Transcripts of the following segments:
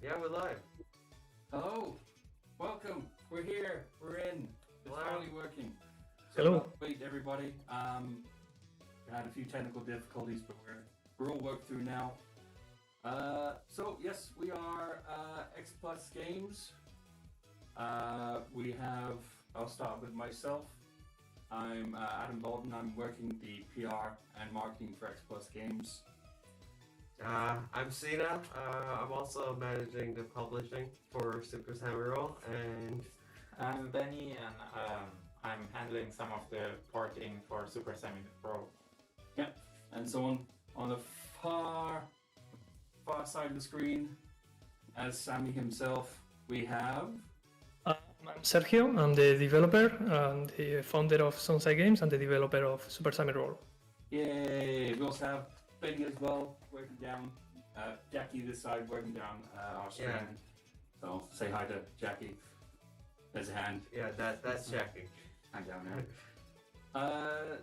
Yeah, we're live. Hello, welcome. We're here. We're in. It's finally working. So Hello. wait, everybody. We had a few technical difficulties, but we're all worked through now. So yes, we are X Plus Games. We have. I'll start with myself. I'm Adam Bolden. I'm working the PR and marketing for X Plus Games. I'm Sina. I'm also managing the publishing for Super Sami Roll, and I'm Benny, and I'm handling some of the porting for Super Sami Roll. Yeah, and so on the far side of the screen, as Sami himself, we have. I'm Sergio. I'm the developer and the founder of Sonzai Games and the developer of Super Sami Roll. Yay! We also have Benny as well, working down. Jackie this side, working down our screen. Yeah. So say hi to Jackie. There's a hand. yeah, that's Jackie. Hand down there.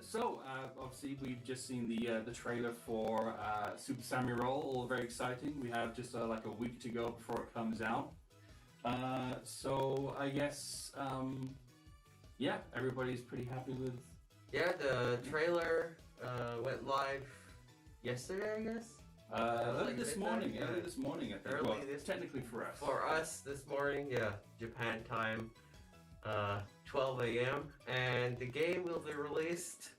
So obviously we've just seen the trailer for Super Sami Roll. All very exciting. We have just like a week to go before it comes out. So I guess yeah, everybody's pretty happy with. Yeah, the trailer went live yesterday, I guess. Early like this midnight, morning. yeah. Early this morning, I think. Early Well, this- technically for us. For us this morning, yeah, Japan time, 12 a.m. And the game will be released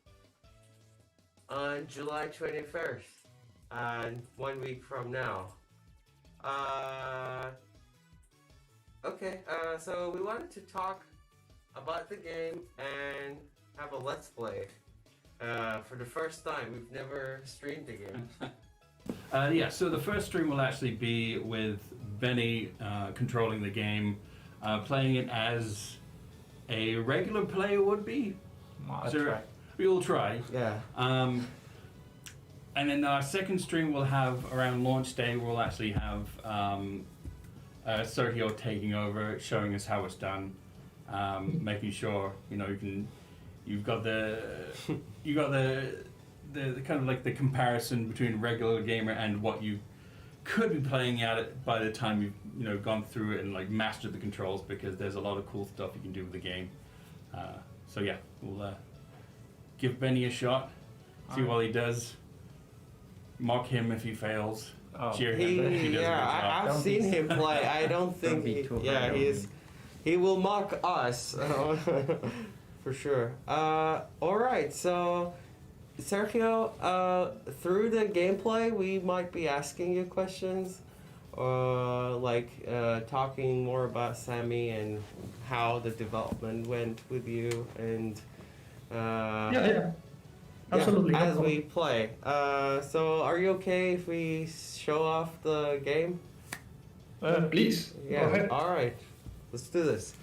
on July 21st, and 1 week from now. Okay, so we wanted to talk about the game and have a let's play. For the first time, we've never streamed the game. Yeah, so the first stream will actually be with Benny controlling the game, playing it as a regular player would be. We'll try. Yeah. And then our second stream we'll have around launch day. We'll actually have Sergio taking over, showing us how it's done, making sure you've got the kind of like the comparison between regular gamer and what you could be playing at it by the time you've gone through it and like mastered the controls, because there's a lot of cool stuff you can do with the game. So yeah, we'll give Benny a shot, see what he does, mock him if he fails, cheer him if he does a good job. I've seen him play. I don't think he will mock us for sure. All right, so Sergio, through the gameplay, we might be asking you questions, talking more about Sami and how the development went with you, and Absolutely. as we play. So, are you okay if we show off the game? Please, go Yeah. ahead. All right, let's do this.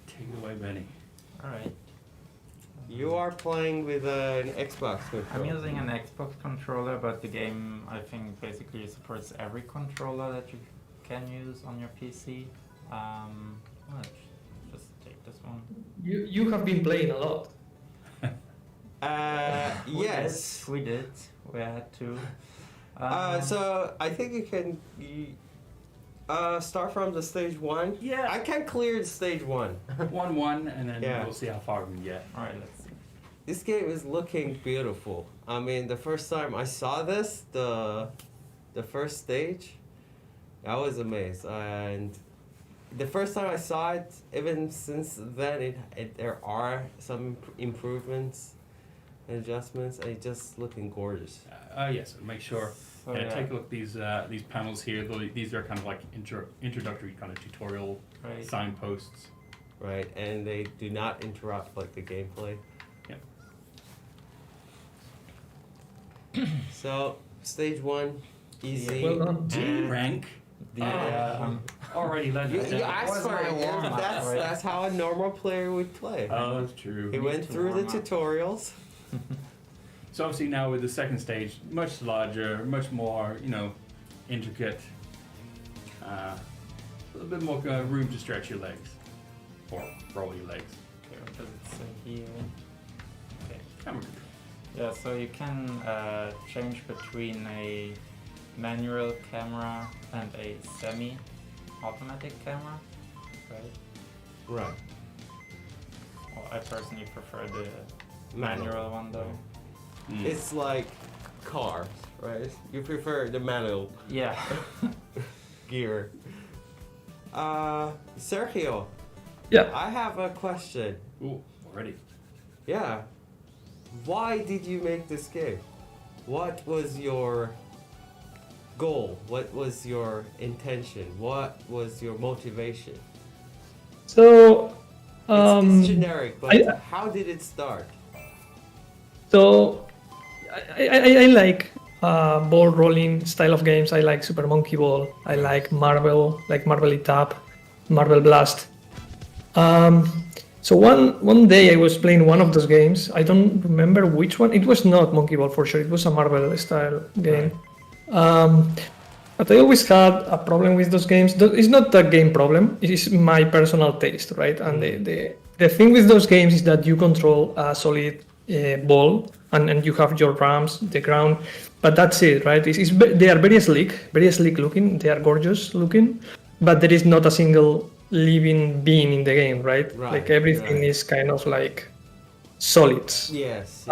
Take it away, Benny. Alright. You are playing with an Xbox I'm controller. using an Xbox controller, but the game I think basically supports every controller that you can use on your PC. Let's just take this one. You have been playing a lot. Yes. We did. We had to. So I think you can start from the stage 1. Yeah. I can clear the stage 1. 1-1, and then Yeah. we'll see how far we can get. Alright, let's see. This game is looking beautiful. I mean, the first time I saw this, the first stage, I was amazed. And the first time I saw it, even since then, there are some improvements and adjustments. And it's just looking gorgeous. Yes, make sure. So, Take a look at these panels here. These are kind of like introductory kind of tutorial Right. signposts. Right, and they do not interrupt like the gameplay. Yep. So stage 1, easy. Well done. G rank. Already You legendary. asked for it. Yeah, warm-up, right? that's how a normal player would play. Oh, that's true. He went to through the warm up. tutorials. So obviously now with the second stage, much larger, much more, intricate. A little bit more room to stretch your legs. Or roll your legs. Okay, what does it say here? Okay. Camera control. Yeah, so you can change between a manual camera and a semi automatic camera, right? Right. Well, I personally prefer the manual one though. Mm. It's like cars, right? You prefer the manual Yeah. gear. Sergio, Yeah. I have a question. Ooh, already. Yeah. Why did you make this game? What was your goal? What was your intention? What was your motivation? So, It's generic, but I- how did it start? So, I like ball rolling style of games. I like Super Monkey Ball. I like Marvel, like Marvel Tap, Marvel Blast. So one day I was playing one of those games. I don't remember which one. It was not Monkey Ball for sure. It was a Marvel style game. But I always had a problem with those games. It's not a game problem. It is my personal taste, right? And the thing with those games is that you control a solid ball and you have your ramps, the ground, but that's it, right? They are very slick looking. They are gorgeous looking, but there is not a single living being in the game, right? Right, Like everything right. is kind of like solids. Yes.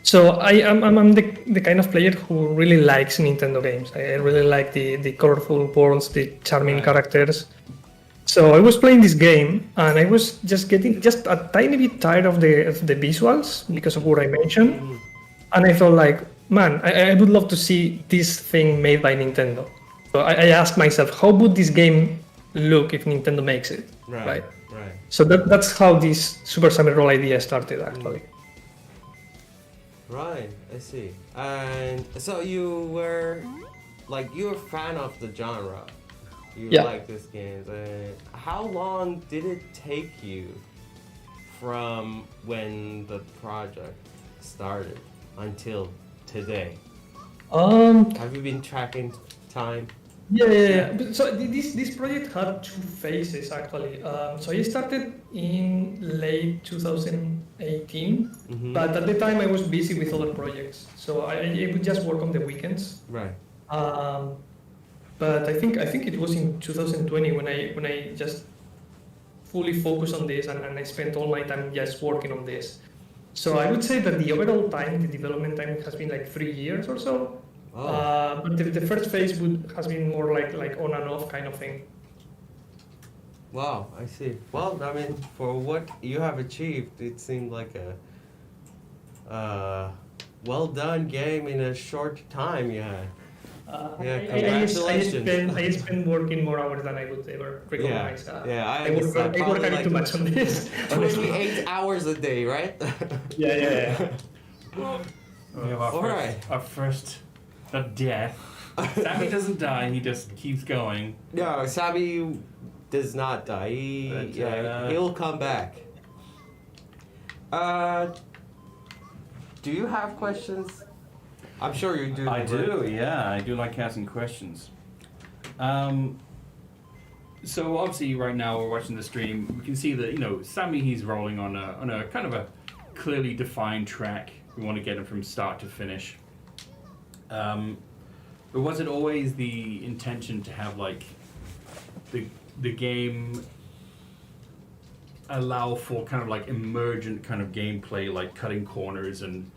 So I'm the kind of player who really likes Nintendo games. I really like the colorful worlds, the charming Right. characters. So I was playing this game and I was just getting just a tiny bit tired of the visuals because of what I mentioned. And I thought like, man, I would love to see this thing made by Nintendo. So I asked myself, how would this game look if Nintendo makes it? Right. So that's how this Super Summer Roll idea started actually. Right, I see. And so you're a fan of the genre. You Yeah. like this game. How long did it take you from when the project started until today? Have you been tracking time? Yeah. So this project had two phases actually. So I started in late 2018, Mm-hmm. but at the time I was busy with other projects, so I would just work on the weekends. Right. But I think it was in 2020 when I just fully focused on this and I spent all my time just working on this. So I would say that the overall time, the development time, has been like 3 years or so. Oh. But the first phase has been more like on and off kind of thing. Wow, I see. Well, I mean, for what you have achieved, it seemed like a well done game in a short time you had. Yeah, congratulations. I spend working more hours than I would ever recognize. I I work understand. I work Probably a bit too much on this. honestly. 28 hours a day, right? Yeah. We have our first death. Sami doesn't die, he just keeps going. No, Sami does not die. He'll come back. Do you have questions? I'm sure you do. I right? do, yeah. I do like asking questions. So obviously right now we're watching the stream. We can see that Sami, he's rolling on a kind of a clearly defined track. We want to get him from start to finish. But was it always the intention to have like the game allow for kind of like emergent kind of gameplay, like cutting corners and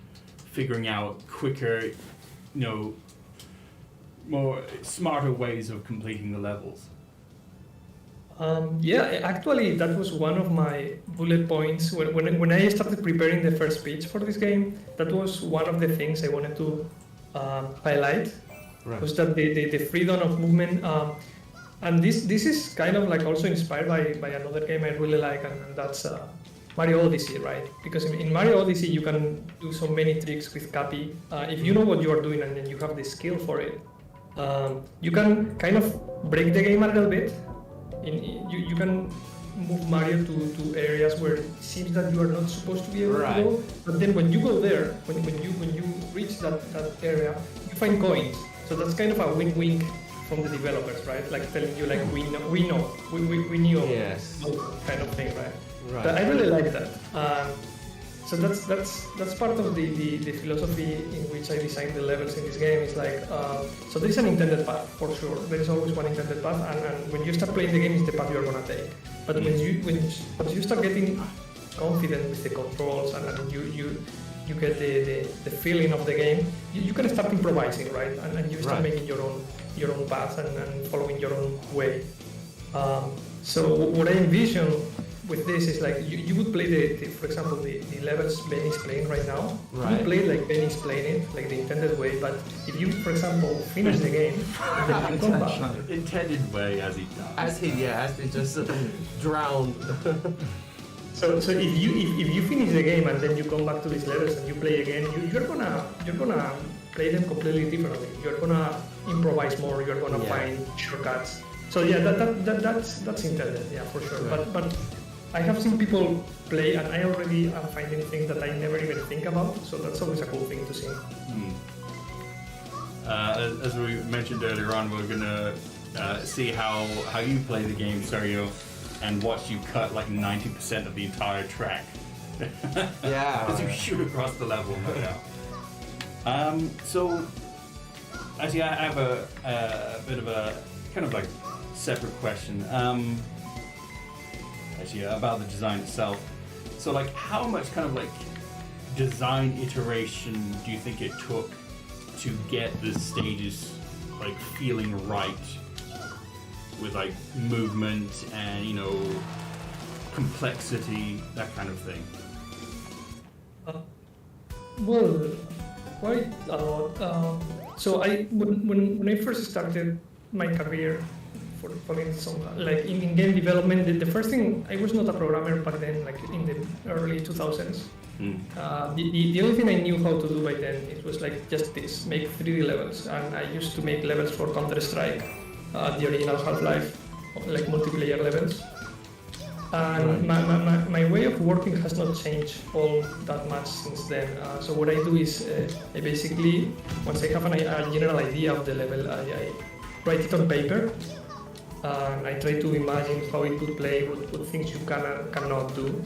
figuring out quicker, more smarter ways of completing the levels? Yeah, actually, that was one of my bullet points when I started preparing the first speech for this game. That was one of the things I wanted to highlight. Right. Was that the freedom of movement, and this is kind of like also inspired by another game I really like, and that's Mario Odyssey, right? Because in Mario Odyssey you can do so many tricks with Cappy. If you know what you are doing and then you have the skill for it, you can kind of break the game a little bit. You can move Mario to areas where it seems that you are not supposed to be able to go, but then when you go there, when you reach that area, you find coins. So that's kind of a win-win from the developers, right? Like telling you like we knew Yes. kind of thing, right? Right. But I really like that. so that's part of the philosophy in which I designed the levels in this game. It's like so there is an intended path for sure. There is always one intended path, and when you start playing the game, it's the path you're gonna take. But once you start getting confident with the controls and you get the feeling of the game, you can start improvising, right? And you start making your own path and following your own way. So what I envision with this is like you would play for example the levels Ben is playing right now. Right. You would play like Ben is playing it, like the intended way. But if you, for example, finish the game, and then you come back. Intended way as he does. As he just drowned. So if you finish the game and then you come back to these levels and you play again, you're gonna play them completely differently. You're gonna improvise more. You're gonna find shortcuts. So yeah, that's intended, yeah, for sure. Right. But I have seen people play, and I already am finding things that I never even think about. So that's always a cool thing to see. As we mentioned earlier on, we're gonna see how you play the game, Sergio, and watch you cut like 90% of the entire track. Yeah. As you shoot across the level, no doubt. So, actually, I have a bit of a kind of like separate question. Actually, about the design itself. So, like, how much kind of like design iteration do you think it took to get the stages like feeling right with like movement and, you know, complexity, that kind of thing? Well, quite a lot. So when I first started my career for following some like in game development, the first thing, I was not a programmer back then, like in the early 2000s. The only thing I knew how to do by then, it was like just this, make 3D levels, and I used to make levels for Counter-Strike, the original Half-Life, like multiplayer levels. And my way of working has not changed all that much since then. So what I do is I basically, once I have a general idea of the level, I write it on paper, and I try to imagine how it could play, what things you cannot do.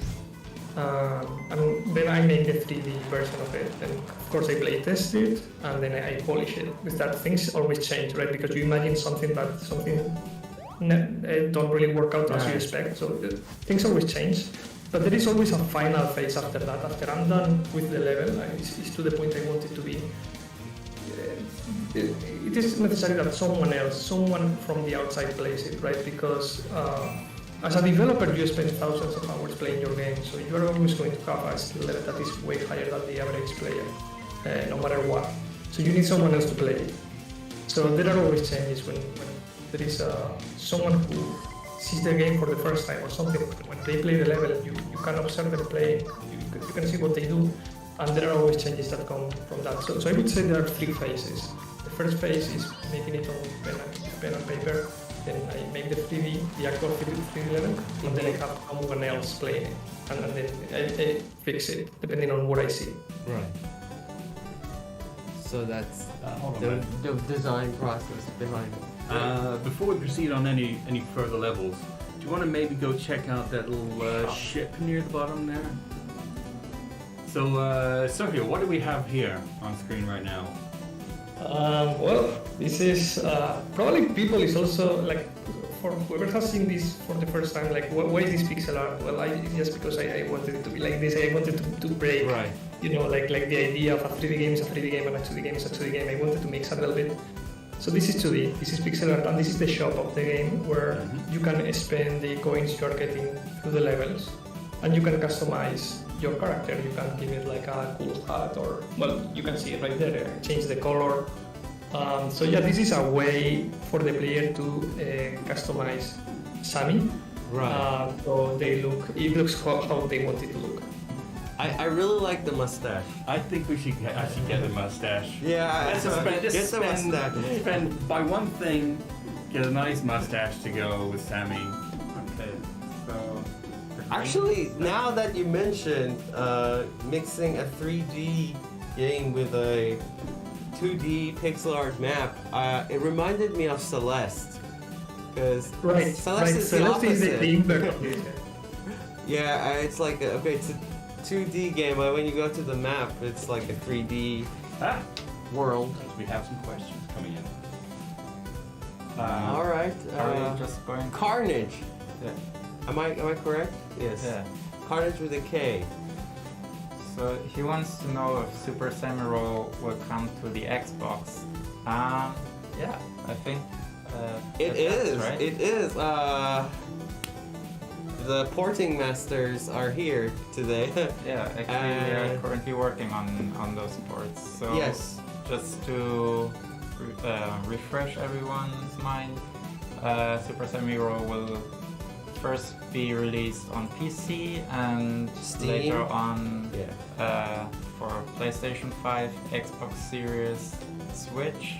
And then I make the 3D version of it, and of course I play test it, and then I polish it. With that, things always change, right? Because you imagine something don't really work out as you expect, so things always change. But there is always a final phase after that. After I'm done with the level, it's to the point I want it to be. It is necessary that someone from the outside plays it, right? Because as a developer, you spend thousands of hours playing your game, so you are always going to have a skill level that is way higher than the average player, no matter what. So you need someone else to play it. So there are always changes when there is someone who sees the game for the first time or something. When they play the level, you can observe them play, you can see what they do, and there are always changes that come from that. So I would say there are 3 phases. The first phase is making it on pen and paper. Then I make the actual 3D level, and then I have someone else playing it, and then I fix it depending on what I see. Right. So that's the design process behind it. Before we proceed on any further levels, do you want to maybe go check out that little ship near the bottom there? So, Sergio, what do we have here on screen right now? Well, this is probably people is also like, for whoever has seen this for the first time, like why is this pixel art? Well, just because I wanted it to be like this. I wanted to break, Right. You know, like the idea of a 3D game is a 3D game and a 2D game is a 2D game. I wanted to mix a little bit. So this is 2D, this is pixel art, and this is the shop of the game where you can spend the coins you are getting through the levels, and you can customize your character. You can give it like a cool hat, or, well, you can see it right there, change the color. So yeah, this is a way for the player to customize Sami. Right. So it looks how they want it to look. I really like the mustache. I think we should actually get the mustache. Yeah, Let's just the mustache. spend by one thing, get a nice mustache to go with Sami. Okay, so... Actually, now that you mentioned mixing a 3D game with a 2D pixel art map, it reminded me of Celeste. Because Celeste is the Celeste is opposite. the invert of this. Yeah, it's like, okay, 2D game, but when you go to the map, it's like a 3D world. We have some questions coming in. All right. Are we just going? Carnage. Yeah. Am I correct? Yes. Yeah. Carnage with a K. So he wants to know if Super Semi-Roll will come to the Xbox. Yeah, I think It that's is. right. It is. The porting masters are here today. Yeah, actually we are currently working on those ports. So Yes. just to refresh everyone's mind, Super Semi-Roll will first be released on PC and Steam. later on Yeah. for PlayStation 5, Xbox Series, Switch,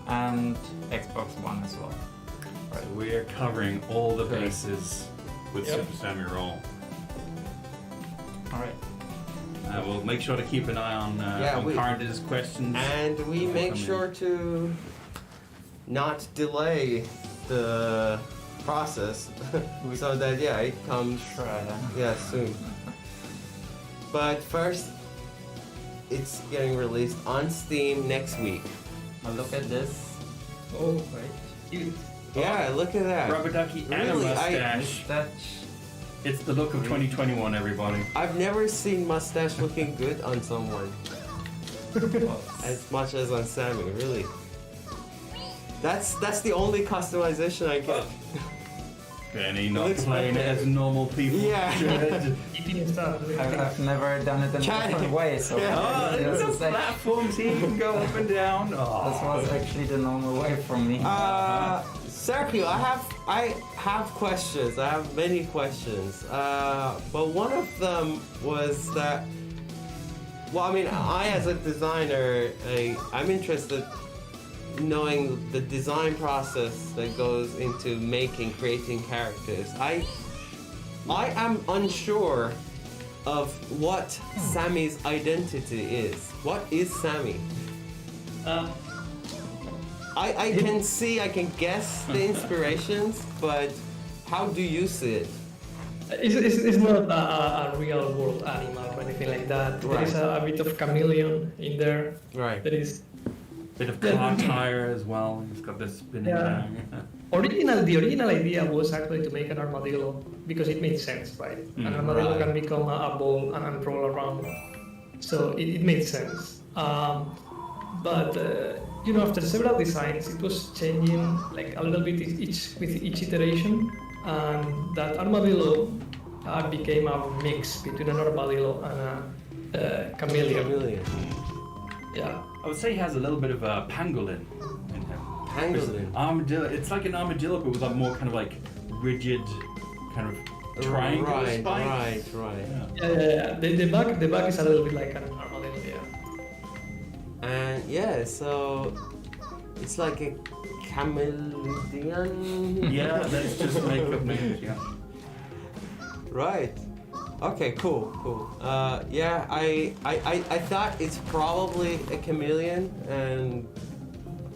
and Xbox One as well. So we are covering all the Okay. bases with Yep. Super Sami-Roll. Alright. We'll make sure to keep an eye on, we- Carnage's questions. And we make Coming. sure to not delay the process so that it comes Try. soon. But first, it's getting released on Steam next week. Now look at this. Oh, right. Cute. Yeah, look at that. Rubber ducky and a Really, mustache. Mustache. It's the look of 2021, everybody. I've never seen mustache looking good on someone as much as on Sami, really. That's the only customization I get. Benny not Looks playing it like- as normal people Yeah. should. Eating stuff. I've never done it in a China. different way, so Yeah. Oh, this there's is like- platforms here, you can go up and down. this Oh. was actually the normal way for me. Sergio, I have questions. I have many questions. But one of them was that, well, I mean, I as a designer, I'm interested in knowing the design process that goes into creating characters. I am unsure of what Sami's identity is. What is Sami? I can guess the inspirations, but how do you see it? It's not a real world animal or anything like that. There is a bit of chameleon in there. Right. There is Bit of car tire as well. He's got this spinning Yeah. thing. the original idea was actually to make an armadillo because it made sense, right? An armadillo Right. can become a ball and roll around, so it made sense. But after several designs, it was changing like a little bit with each iteration, and that armadillo became a mix between an armadillo and a chameleon. Chameleon. Yeah. I would say he has a little bit of a pangolin in him. Pangolin. Armadillo. It's like an armadillo, but with a more kind of like rigid, kind of triangular Right, spikes. right. Yeah. The back is a little bit like an armadillo. Yeah. And so it's like a chameleon. Yeah, that's just makeup names. Yeah. Right. Okay, cool. I thought it's probably a chameleon, and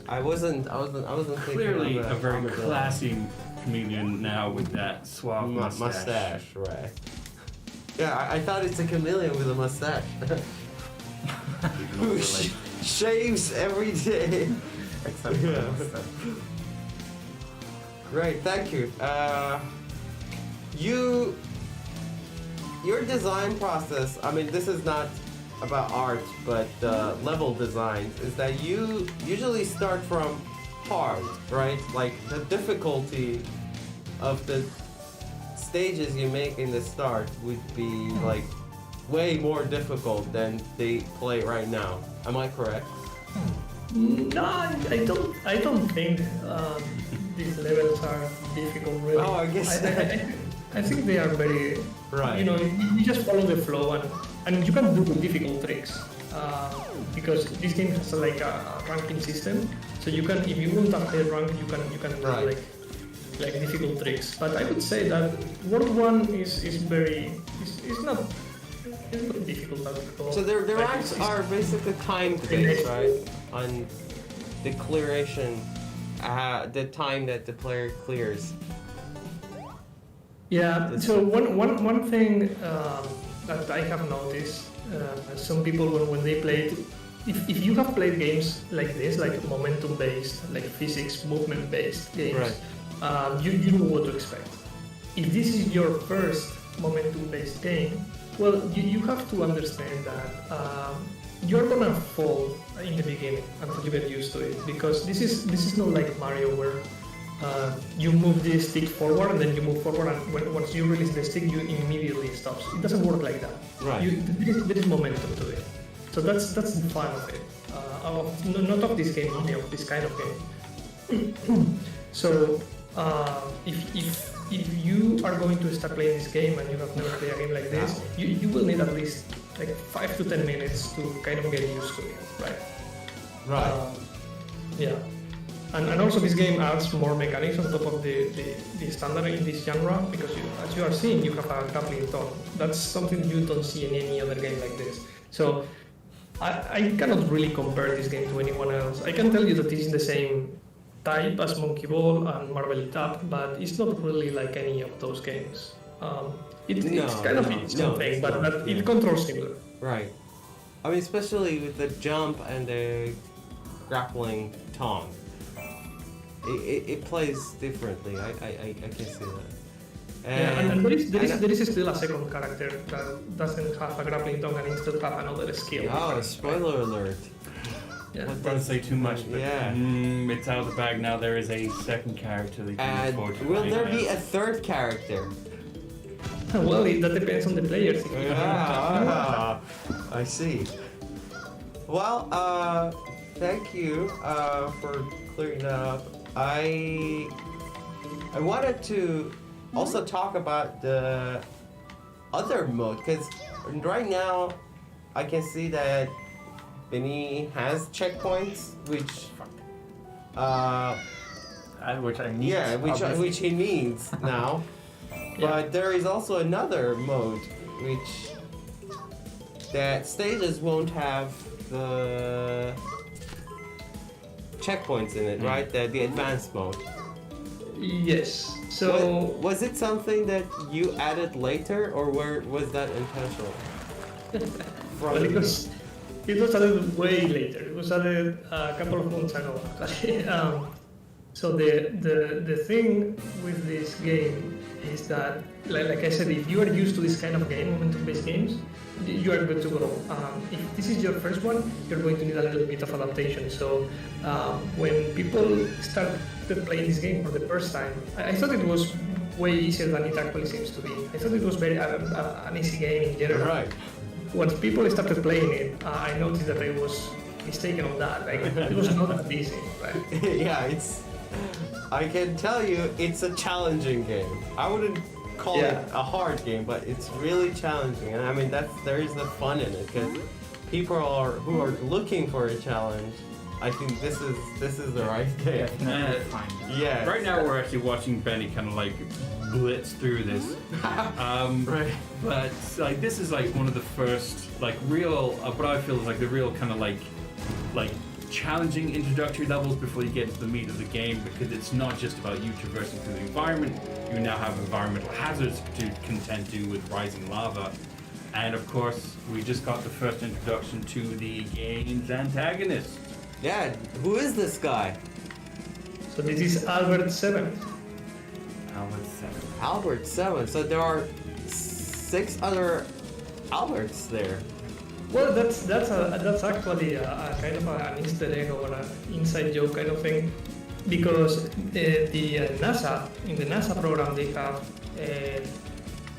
I wasn't thinking Clearly of a very armadillo. classy comedian now with that suave mustache. Right. Yeah, I thought it's a chameleon with a mustache. Who shaves every day. Except for Yeah. the mustache. Great, thank you. Your design process, I mean, this is not about art, but level designs, is that you usually start from hard, right? Like the difficulty of the stages you make in the start would be like way more difficult than they play right now. Am I correct? No, I don't think these levels are difficult really. Oh, I guess. I think they are very. Right. You just follow the flow and you can do difficult tricks because this game has like a ranking system. So you can, if you want a high rank, you can do Right. like difficult tricks. But I would say that World 1 is not difficult at all. So the Like, ranks it's- are basically timed based, right? On the clearation, the time that the player clears. Yeah. So one thing that I have noticed. Some people when they played, if you have played games like this, like momentum based, like physics movement based games, Right. you know what to expect. If this is your first momentum based game, well, you have to understand that you're gonna fall in the beginning until you get used to it, because this is not like Mario where you move the stick forward and then you move forward, and once you release the stick, you immediately stops. It doesn't work like that. Right. There is momentum to it. So that's the fun of it. Not of this game only, of this kind of game. So if you are going to start playing this game and you have never played a game like this, you will need at least like 5 to 10 minutes to kind of get used to it, right? Right. Yeah. And also this game adds more mechanics on top of the standard in this genre, because as you are seeing, you have a grappling hook. That's something you don't see in any other game like this. So I cannot really compare this game to anyone else. I can tell you that this is the same type as Monkey Ball and Marvel Tap, but it's not really like any of those games. It's kind of its own thing, but it controls similar. Right. I mean, especially with the jump and the grappling tongue. It plays differently. I can see that. And there is still a second character that doesn't have a grappling tongue and instead have another skill. Oh, spoiler alert. Yeah. I don't say too much, but Yeah. it's out of the bag now. There is a second character that you can And afford to will play there as. be a third character? Well, that depends on the players. I see. Well, thank you for clearing that up. I wanted to also talk about the other mode, because right now I can see that Benny has checkpoints, which Which I need. yeah, which he needs now. But there is also another mode which that stages won't have the checkpoints in it, right? The advanced mode. Yes. So Was it something that you added later, or was that intentional? well, it was added way later. It was added a couple of months ago. So the thing with this game is that, like I said, if you are used to this kind of game, momentum-based games, you are good to go. If this is your first one, you're going to need a little bit of adaptation. So when people start playing this game for the first time, I thought it was way easier than it actually seems to be. I thought it was very an easy game in general. Right. Once people started playing it, I noticed that I was mistaken on that. Like, it was not that easy, right? Yeah, I can tell you, it's a challenging game. I wouldn't call it a hard game, but it's really challenging. And I mean, there is the fun in it, because people who are looking for a challenge, I think this is the right game. Definitely fine. Yeah. Right now we're actually watching Benny kind of like blitz through this. Right. But like this is like one of the first like real what I feel is like the real kind of like challenging introductory levels before you get into the meat of the game, because it's not just about you traversing through the environment. You now have environmental hazards to contend to with rising lava. And of course, we just got the first introduction to the game's antagonist. Yeah, who is this guy? So this is Albert 7. Albert 7. So there are 6 other Alberts there. Well, that's actually a kind of an Easter egg or an inside joke kind of thing, because the NASA, in the NASA program,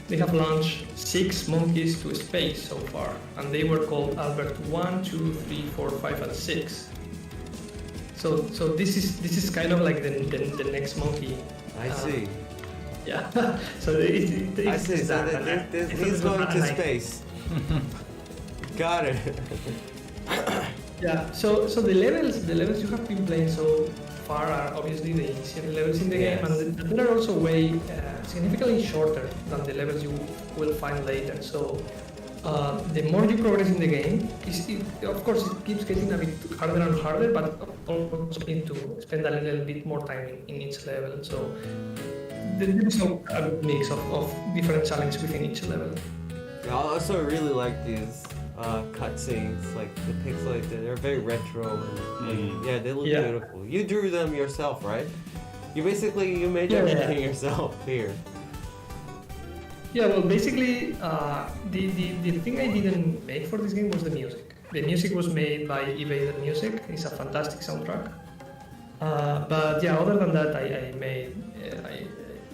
they have launched 6 monkeys to space so far, and they were called Albert 1, 2, 3, 4, 5, and 6. So this is kind of like the next monkey. I see. Yeah. So it's I see. So he's going to space. Got it. Yeah. So the levels you have been playing so far are obviously the easier levels in the game, and they are also way significantly shorter than the levels you will find later. So the more you progress in the game, of course it keeps getting a bit harder and harder, but also need to spend a little bit more time in each level. So there is a good mix of different challenges within each level. Yeah, I also really like these cutscenes, like the pixelated. They're very retro and yeah, they look Yeah. beautiful. You drew them yourself, right? You made Yeah, everything yeah. yourself here. Yeah, well, basically, the thing I didn't make for this game was the music. The music was made by Evader Music. It's a fantastic soundtrack. But yeah, other than that, I made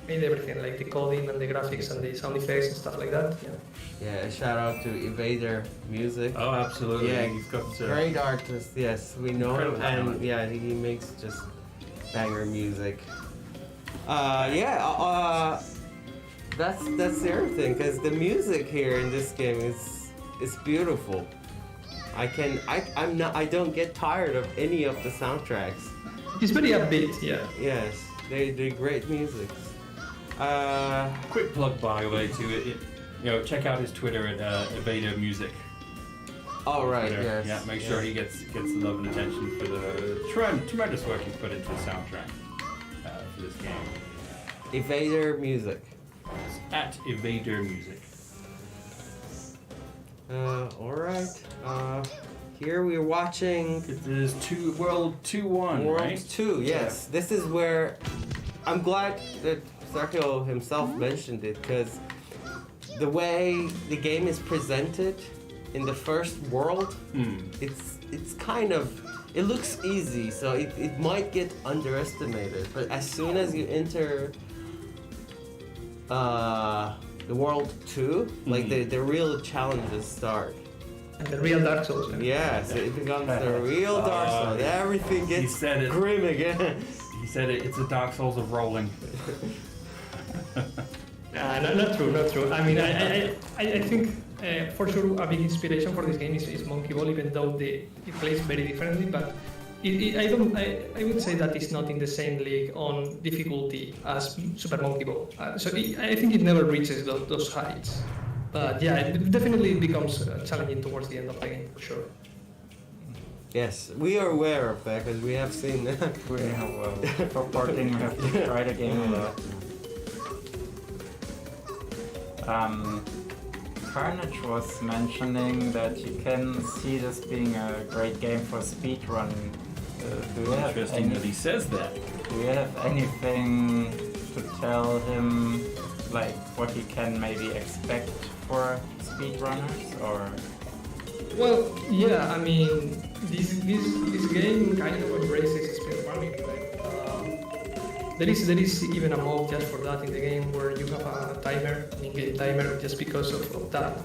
everything, like the coding and the graphics and the sound effects and stuff like that. Yeah. Yeah, shout out to Evader Music. Oh, absolutely. Yeah, He's got Great artist, yes, we know him, Incredible and talent. yeah, he makes just banger music. That's everything, because the music here in this game is beautiful. I don't get tired of any of the soundtracks. It's very upbeat, yeah. Yes, they're great music. Quick plug, by the way, to it. Check out his Twitter at Evader Music. All right, Twitter. yes. Yeah, make sure he gets the love and attention for the tremendous work he's put into the soundtrack for this game. Evader Music. It's at Evader Music. All right. Here we're watching It is World 2-1, World right? 2. Yes, this is where I'm glad that Sergio himself mentioned it, because the way the game is presented in the first world, it's kind of, it looks easy, so it might get underestimated, but as soon as you enter the world 2, like the real challenges start. And the real Dark Souls. Yes, it becomes the real Dark Souls. Everything gets said it. grim again. He said it's a Dark Souls of rolling. Not true. I mean, I think for sure a big inspiration for this game is Monkey Ball, even though it plays very differently. But I would say that it's not in the same league on difficulty as Super Monkey Ball. So I think it never reaches those heights. But yeah, it definitely becomes challenging towards the end of the game for sure. Yes, we are aware of that because we have seen that. For porting, we have to try the game a lot. Carnage was mentioning that you can see this being a great game for speedrunning. Do you have Interesting that he says that. Do you have anything to tell him, like what he can maybe expect for speedrunners, or? Well, yeah, I mean, this game kind of embraces speedrunning. There is even a mode just for that in the game where you have a timer, an in-game timer, just because of that.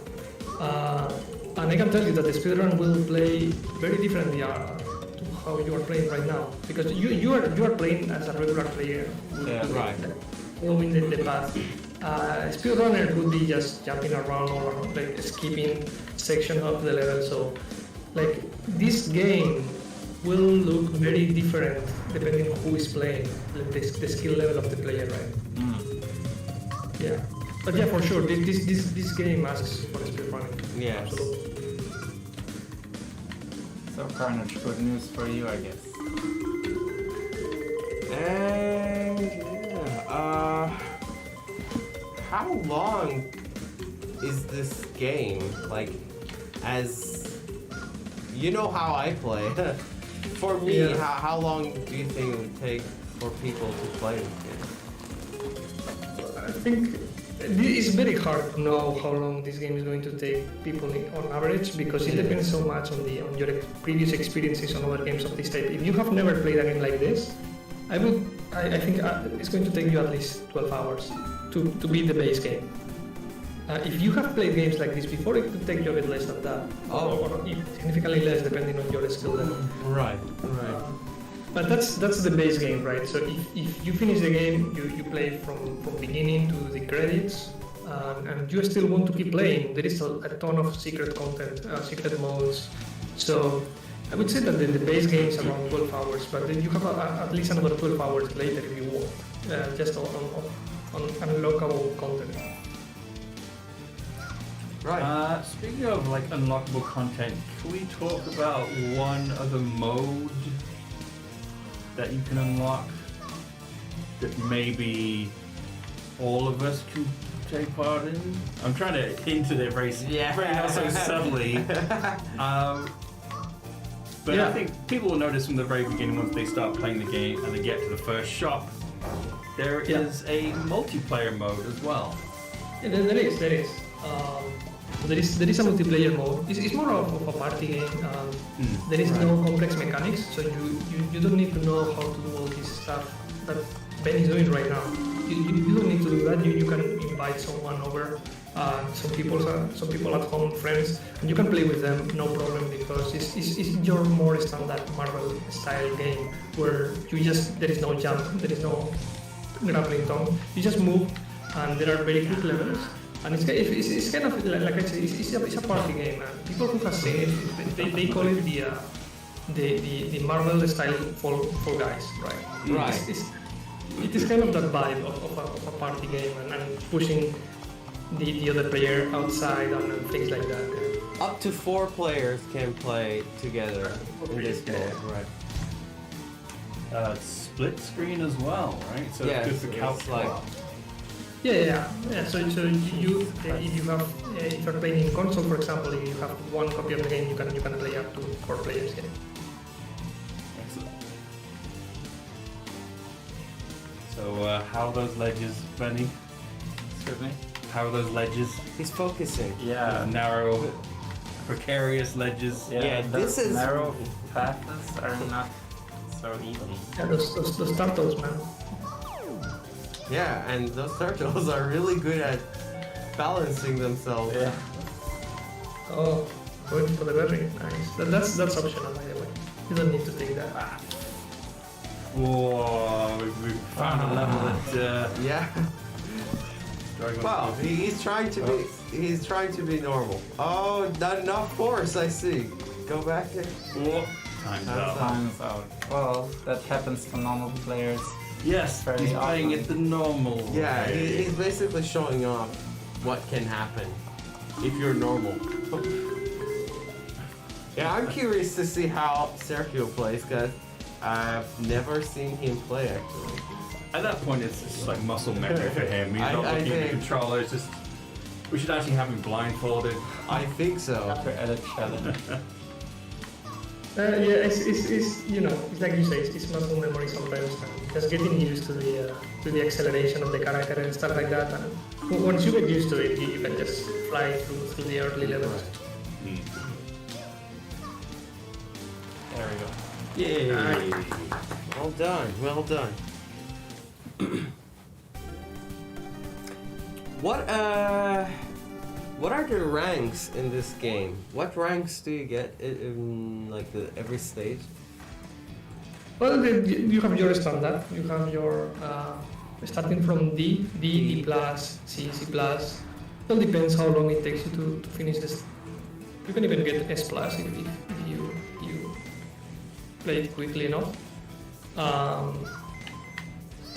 And I can tell you that the speedrun will play very differently to how you are playing right now, because you are playing as a regular player. Yeah, right. Following the path. Speedrunner would be just jumping around or like skipping section of the level. So, like this game will look very different depending on who is playing, the skill level of the player, right? Yeah. But yeah, for sure, this game asks for speedrunning. Yes. Absolutely. So Carnage, good news for you, I guess. And yeah, how long is this game? Like, as you know how I play. For me, Yeah. how long do you think it would take for people to play this game? I think it's very hard to know how long this game is going to take people on average, because it depends so much on your previous experiences on other games of this type. If you have never played a game like this, I think it's going to take you at least 12 hours to beat the base game. If you have played games like this before, it could take you a bit less than that, or significantly less depending on your skill level. Right. But that's the base game, right? So if you finish the game, you play from beginning to the credits, and you still want to keep playing. There is a ton of secret content, secret modes. So I would say that the base game is around 12 hours, but then you have at least another 12 hours later if you want, just on unlockable content. Right. Speaking of like unlockable content, can we talk about one other mode that you can unlock that maybe all of us can take part in. I'm trying to hint at it very not so subtly. But I think people will notice from the very beginning once they start playing the game and they get to the first shop, there is a multiplayer mode as well. Yeah, there is. There is a multiplayer mode. It's more of a party game. There is no complex mechanics, so you don't need to know how to do all this stuff that Ben is doing right now. You don't need to do that. You can invite someone over, some people at home, friends, and you can play with them, no problem, because it's your more standard Marvel style game where there is no jump, there is no grappling tongue. You just move, and there are very quick levels. And it's kind of like I said, it's a party game. And people who have seen it, they call it the Marvel style Fall Guys, right? Right. It is kind of that vibe of a party game and pushing the other player outside and things like that. Up to 4 players can play together in this mode, right? Split screen as well, right? So Yeah, it's good for couch it's like- co-op. Yeah. So you if you're playing in console, for example, if you have one copy of the game, you can play up to 4 players game. Excellent. So how are those ledges, Benny? Excuse me? How are those ledges? He's focusing. Yeah. Narrow, precarious ledges. Yeah, those this is- narrow paths are not so easy. Yeah, those turtles, man. Yeah, and those turtles are really good at balancing themselves. Yeah. Oh, going for the berry, nice. That's optional, by the way. You don't need to take that. Whoa, we found a level that. Yeah. Wow, he's trying to be normal. Oh, not enough force, I see. Go back there. Whoa. Time's up. Time's out. Well, that happens to normal players. Yes, Very he's playing often. it the normal Yeah, way. he's basically showing off what can happen if you're normal. Yeah, I'm curious to see how Sergio plays, because I've never seen him play, actually. At that point, it's just like muscle memory for him. He's not I looking at the think- controller. It's just we should actually have him blindfolded. I think so. After edit challenge. Yeah, it's you know, it's like you say, it's muscle memory sometimes. And just getting used to the acceleration of the character and stuff like that. And once you get used to it, you can just fly through the early levels. There we go. Yay! Well done, well done. What are the ranks in this game? What ranks do you get in like every stage? Well, you have your standard. You have your starting from D plus, C plus. It all depends how long it takes you to finish this. You can even get S plus if you play it quickly enough.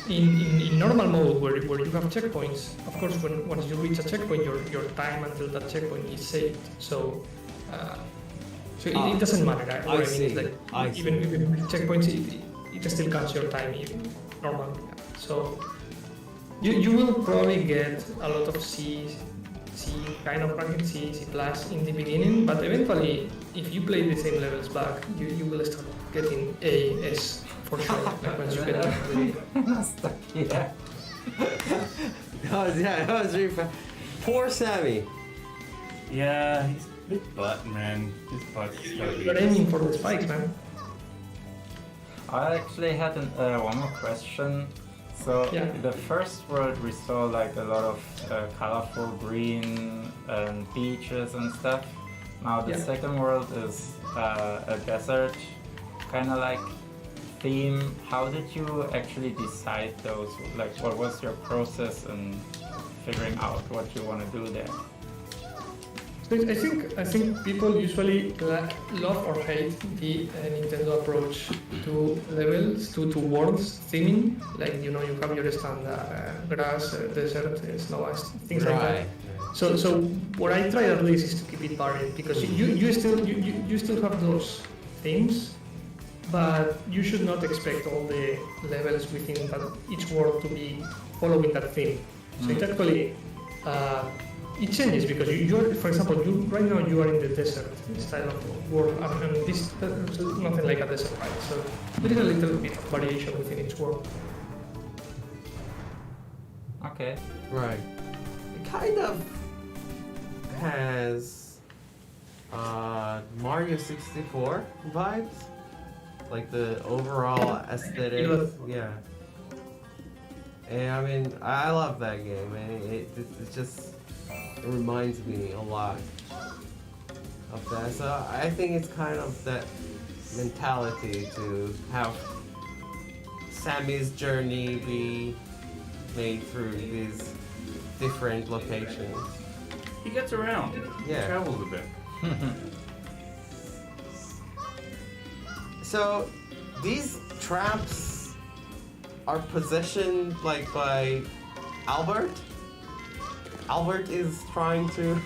In normal mode, where you have checkpoints, of course, once you reach a checkpoint, your time until that checkpoint is saved. So it doesn't matter. Right? What I mean is like even with checkpoints, it still counts your time even normally. So you will probably get a lot of C kind of ranking, C plus in the beginning, but eventually, if you play the same levels back, you will start getting A, S for sure. Like once you get Stuck here. That was really fun. Poor Sami. Yeah, he's a big butt, man. His butt's gotta You're be. aiming for the spikes, man. I actually had one more question. So Yeah. the first world we saw like a lot of colorful green and beaches and stuff. Now the Yeah. second world is a desert kind of like theme. How did you actually decide those? Like, what was your process in figuring out what you want to do there? So I think people usually love or hate the Nintendo approach to levels, to worlds theming. Like you have your standard grass, desert, snow, things like that. So what I try at least is to keep it varied, because you still have those themes, but you should not expect all the levels within each world to be following that theme. So it actually it changes because you're, for example, right now you are in the desert style of world, and this there's nothing like a desert, right? So there is a little bit of variation within each world. Okay. Right. It kind of has Mario 64 vibes, like the overall aesthetic. Yeah. And I mean, I love that game, and it just reminds me a lot of that. So I think it's kind of that mentality to have Sami's journey be made through these different locations. He gets around. Yeah. He travels a bit. So these traps are positioned like by Albert. Albert is trying to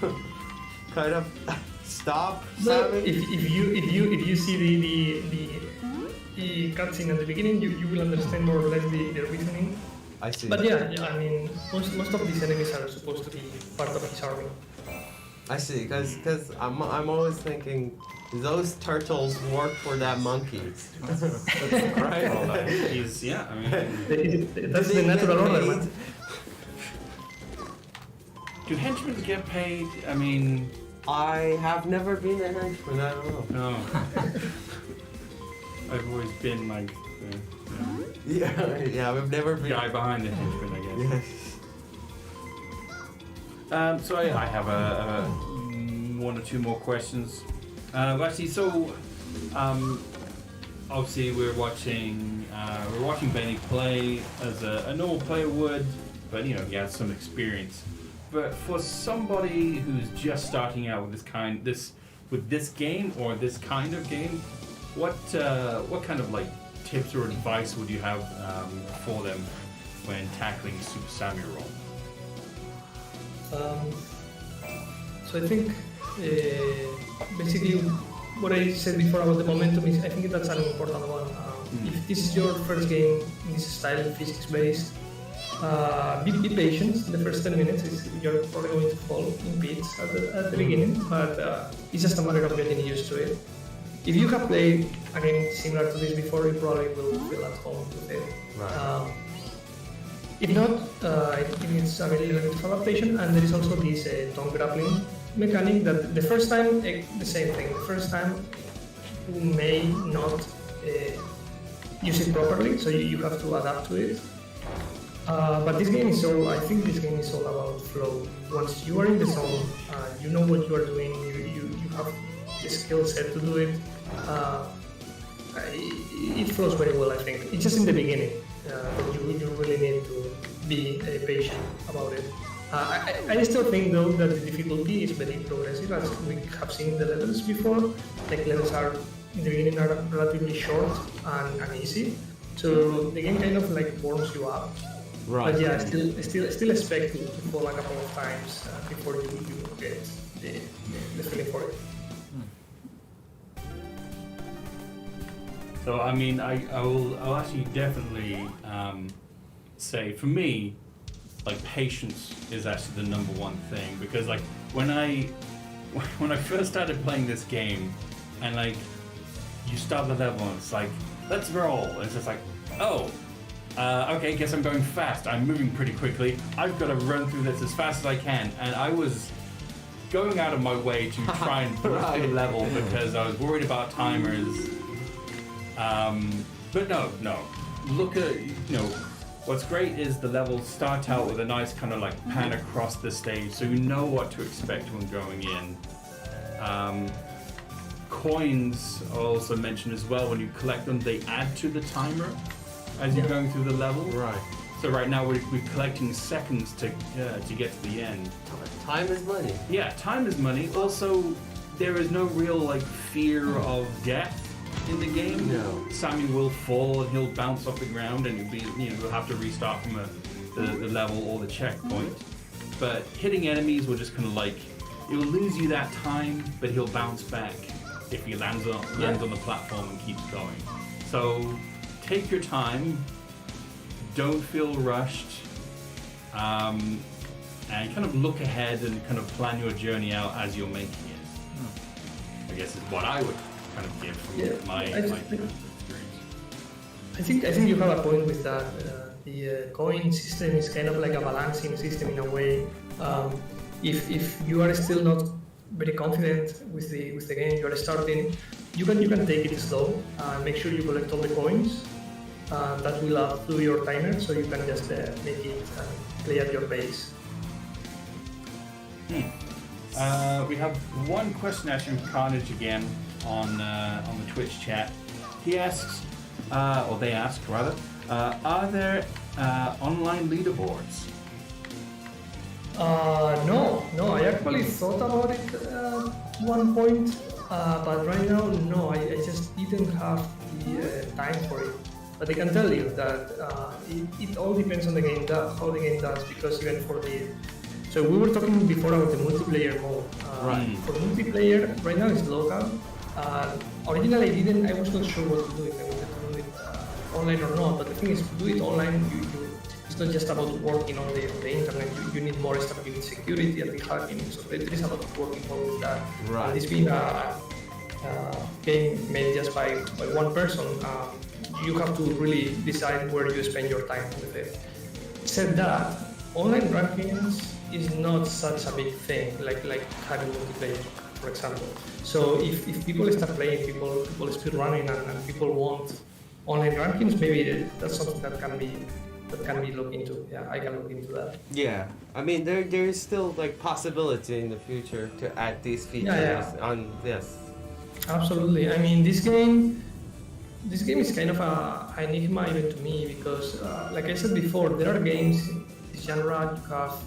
kind of stop Well, Sami. if you see the cutscene at the beginning, you will understand more or less the reasoning. I see. But yeah, I mean, most of these enemies are supposed to be part of his army. I see, because I'm always thinking those turtles work for that monkey. Right. Well, he's, yeah, I mean, That's Do the they natural get order, paid? man. do henchmen get paid? I mean, I have never been a henchman, I don't know. no. I've always been like the Yeah, we've never been. guy behind the henchman, I guess. Yes. So I have a one or two more questions. Actually, so obviously we're watching Benny play as a normal player would, but you know he has some experience. But for somebody who's just starting out with this game or this kind of game, what kind of like tips or advice would you have for them when tackling Super Sami role? So I think basically what I said before about the momentum is I think that's an important one. If this is your first game in this style, physics based, be patient. The first 10 minutes you're probably going to fall in pits at the beginning, but it's just a matter of getting used to it. If you have played a game similar to this before, you probably will feel at home with it. Right. If not, I think it's a little bit of adaptation, and there is also this tongue grappling mechanic that the first time, the same thing. The first time you may not use it properly, so you have to adapt to it. But this game is I think this game is all about flow. Once you are in the zone, you know what you are doing, you have the skill set to do it. It flows very well, I think. It's just in the beginning that you really need to be patient about it. I still think though that the difficulty is very progressive, as we have seen the levels before. Like levels are in the beginning are relatively short and easy, so the game kind of like warms you up. Right. But yeah, still expect to fall a couple of times before you get the feeling for it. So I mean, I'll actually definitely say for me, like patience is actually the number one thing, because like when I first started playing this game, and like you start the level and it's like let's roll, and it's just like okay, guess I'm going fast. I'm moving pretty quickly. I've got to run through this as fast as I can, and I was going out of my way to try and burst through the level because I was worried about timers. But no. Look at, what's great is the levels start out with a nice kind of like pan across the stage, so you know what to expect when going in. Coins are also mentioned as well. When you collect them, they add to the timer as you're going through the level. Right. So right now we're collecting seconds to get to the end. Time is money. Yeah, time is money. Also, there is no real like fear of death in the game. No. Sami will fall and he'll bounce off the ground, and you'll have to restart from the level or the checkpoint. But hitting enemies will just kind of like, it will lose you that time, but he'll bounce back if he lands on the platform and keeps going. So take your time. Don't feel rushed. and kind of look ahead and kind of plan your journey out as you're making it. I guess is what I would kind of give from my experience. I think you have a point with that. The coin system is kind of like a balancing system in a way. If you are still not very confident with the game, you are starting, you can take it slow. Make sure you collect all the coins. That will add to your timer, so you can just make it play at your pace. We have one question actually from Carnage again on the Twitch chat. He asks, or they ask rather, are there online leaderboards? No. I actually thought about it at one point, but right now, no. I just didn't have the time for it. But I can tell you that it all depends on the game, how the game does, because even for the... So we were talking before about the multiplayer mode. Right. For multiplayer, right now it's local. Originally I was not sure what to do, if I wanted to do it online or not, but the thing is, to do it online, it's not just about working on the internet, you need more stuff, you need security and the hacking, so there is a lot of work involved with that. Right. And this being a game made just by one person, you have to really decide where you spend your time with it. Said that, online rankings is not such a big thing, like having multiplayer, for example. So if people start playing, people speed running, and people want online rankings, maybe that's something that can be looked into. Yeah, I can look into that. Yeah, I mean there is still like possibility in the future to add these features on this. Absolutely. I mean, this game is kind of a enigma even to me, because like I said before, there are games in this genre. You have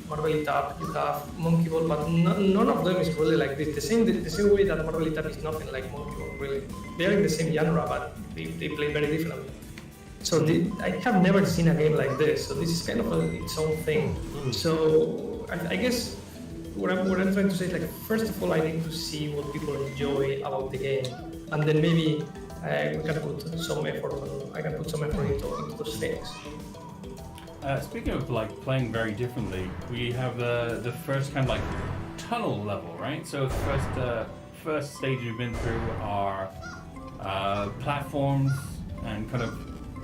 Marvel Tap, you have Monkey Ball, but none of them is really like this. The same way that Marvel Tap is nothing like Monkey Ball, really. They are in the same genre, but they play very differently. So I have never seen a game like this. So this is kind of its own thing. So I guess what I'm trying to say is, like, first of all, I need to see what people enjoy about the game, and then maybe we can put some effort. I can put some effort into those things. Speaking of like playing very differently, we have the first kind of like tunnel level, right? So the first stage you've been through are platforms and kind of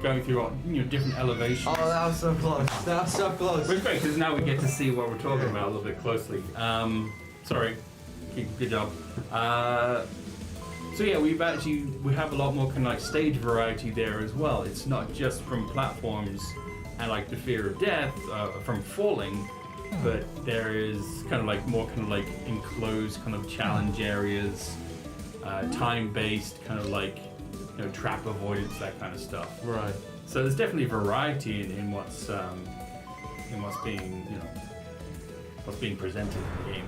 going through different elevations. Oh, that was so close. That was so close. Which is great, because now we get to see what we're talking about a little bit closely. Sorry, good job. So yeah, we have a lot more kind of like stage variety there as well. It's not just from platforms and like the fear of death from falling, but there is kind of like more kind of like enclosed kind of challenge areas, time-based kind of like trap avoidance, that kind of stuff. Right. So there's definitely variety in what's being presented in the game.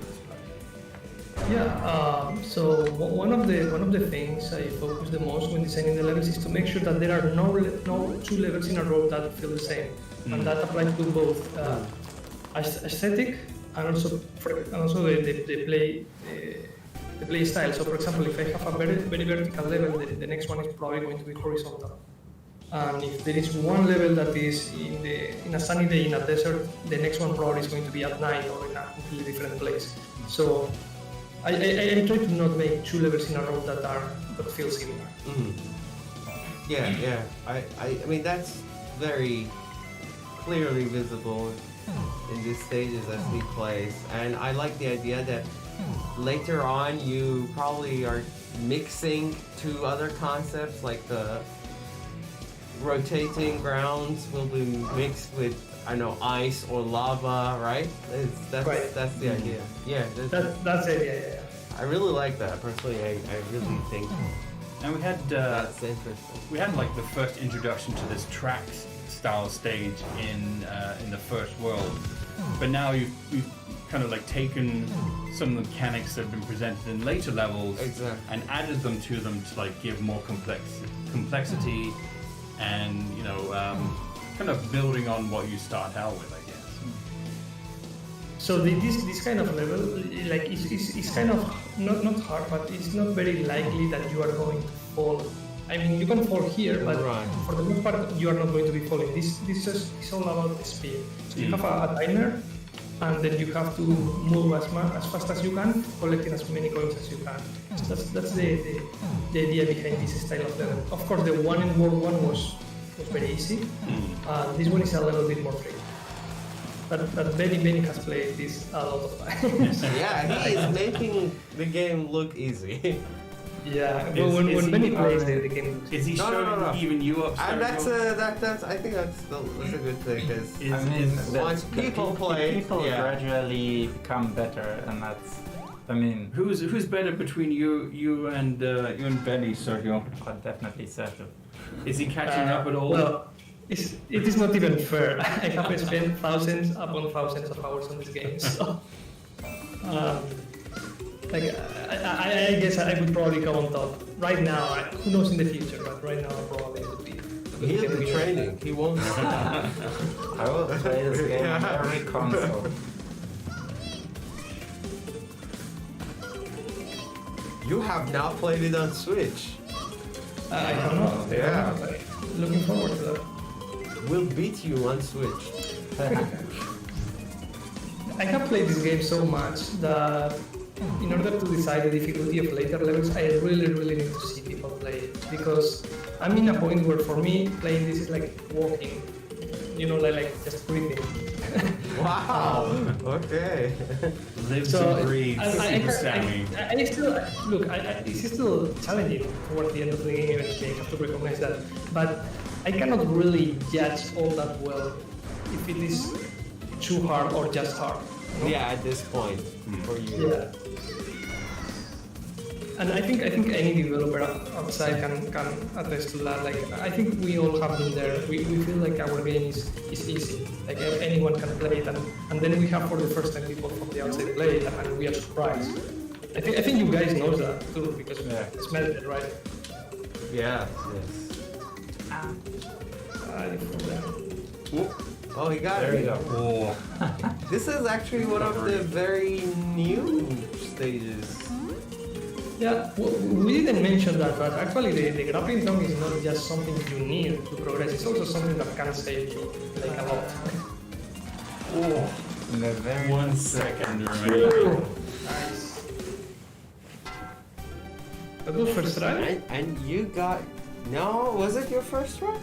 Yeah. So one of the things I focus the most when designing the levels is to make sure that there are no two levels in a row that feel the same, and that applies to both aesthetic and also the play style. So, for example, if I have a very vertical level, the next one is probably going to be horizontal. And if there is one level that is in a sunny day in a desert, the next one probably is going to be at night or in a completely different place. So I try to not make two levels in a row that feel similar. Mm-hmm. Yeah. I mean, that's very clearly visible in these stages as he plays, and I like the idea that later on you probably are mixing two other concepts, like the rotating grounds will be mixed with, I know, ice or lava, right? That's the idea. Yeah, that's it. Yeah. I really like that personally. I really think and we had that's interesting. We had like the first introduction to this track style stage in the first world, but now you've kind of like taken some of the mechanics that have been presented in later levels and added them to like give more complexity and kind of building on what you start out with, I guess. So this kind of level, like, is kind of not hard, but it's not very likely that you are going to fall. I mean, you can fall here, but for the most part, you are not going to be falling. This is all about the speed. So you have a timer, and then you have to move as fast as you can, collecting as many coins as you can. So that's the idea behind this style of level. Of course, the one in World 1 was very easy. This one is a little bit more tricky. But Benny has played this a lot of times. Yeah, he is making the game look easy. Yeah, but Is when he Benny plays already- the game looks Is he No, showing no. even you up? And that's Starfield? that's I think that's a good thing because Is- I mean, is- once people play, people yeah. gradually become better, and that's. I mean, Who's better between you and Benny, Sergio? definitely Sergio. Is he catching up at all? Well, it is not even fair. I have spent thousands upon thousands of hours on this game, so like I guess I would probably come on top right now. Who knows in the future? But right now, probably would be. He'll be training. He won't stop. I will play this game on Yeah. every console. You have now played it on Switch. I don't know. Yeah. Like, looking forward to that. We'll beat you on Switch. I have played this game so much that in order to decide the difficulty of later levels, I really need to see people play it, because I'm in a point where for me playing this is like walking, you know, like just breathing. Wow. Okay. Lives So and breathes Super Sami. I still look. This is still challenging towards the end of the game. Even I have to recognize that, but I cannot really judge all that well if it is too hard or just hard. you know? Yeah, at this point for you. Yeah. And I think any developer outside can attest to that. Like I think we all have been there. We feel like our game is easy. Like anyone can play it, and then we have for the first time people from the outside play it, and we are surprised. I think you guys know that too, because it's melted, right? Yeah. Yes. Oh, he got There it. you go. Oh, This is actually one of the very new stages. Yeah, we didn't mention that, but actually the grappling tongue is not just something you need to progress, it's also something that can save you, like a lot. In the very 1 second remaining. Nice. That was first try? And you got... No, was it your first try?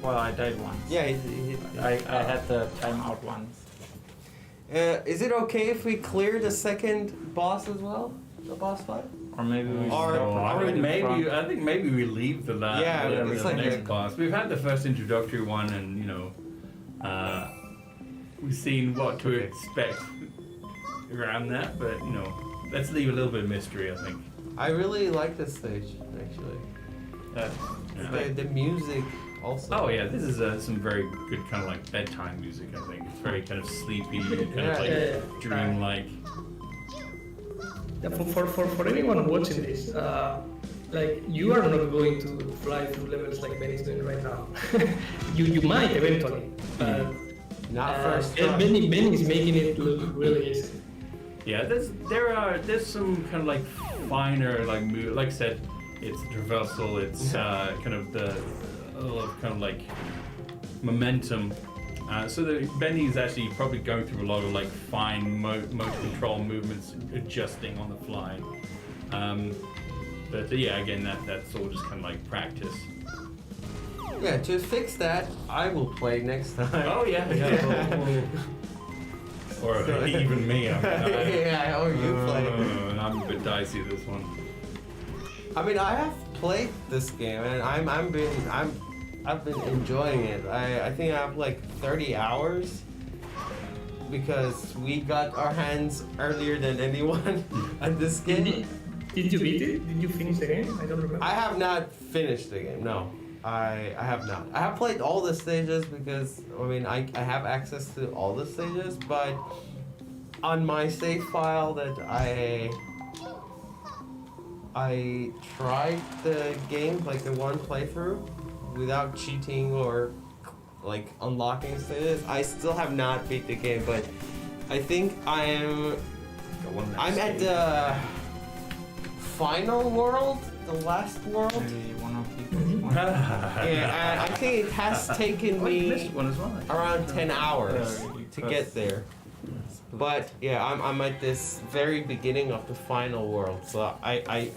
Well, I died once. Yeah, I had the timeout once. Is it okay if we clear the second boss as well? The boss fight? Or maybe we Or- stop I right think in maybe front. I think maybe we leave the last Yeah, it's the like next a- boss. We've had the first introductory one, and we've seen what to expect around that. But let's leave a little bit of mystery. I think. I really like this stage, actually. Yeah. The music also. Oh yeah, this is some very good kind of like bedtime music. I think it's very kind of sleepy, kind of like dreamlike. Yeah, for anyone watching this, like you are not going to fly through levels like Ben is doing right now. you might eventually, but Not first try. Ben is making it look really easy. Yeah, there's some kind of like finer like like I said, it's traversal. It's kind of the kind of like momentum. So Benny's actually probably going through a lot of like fine motor control movements, adjusting on the fly. But yeah, again, that's all just kind of like practice. Yeah, to fix that, I will play next time. Oh yeah. Or even me. Yeah, or you play. I'm a bit dicey this one. I mean, I have played this game and I've been enjoying it. I think I have like 30 hours because we got our hands earlier than anyone at this game. Did you beat it? Did you finish the game? I don't remember. I have not finished the game. No, I have not. I have played all the stages because I mean I have access to all the stages, but on my save file that I tried the game, like the one playthrough, without cheating or like unlocking stages. I still have not beat the game, but I think I'm at the final world, the last world. Maybe one of you. Yeah, and I think it has taken Oh, you missed me one as well. around 10 hours Yeah, to get there. But yeah, I'm at this very beginning of the final world. So I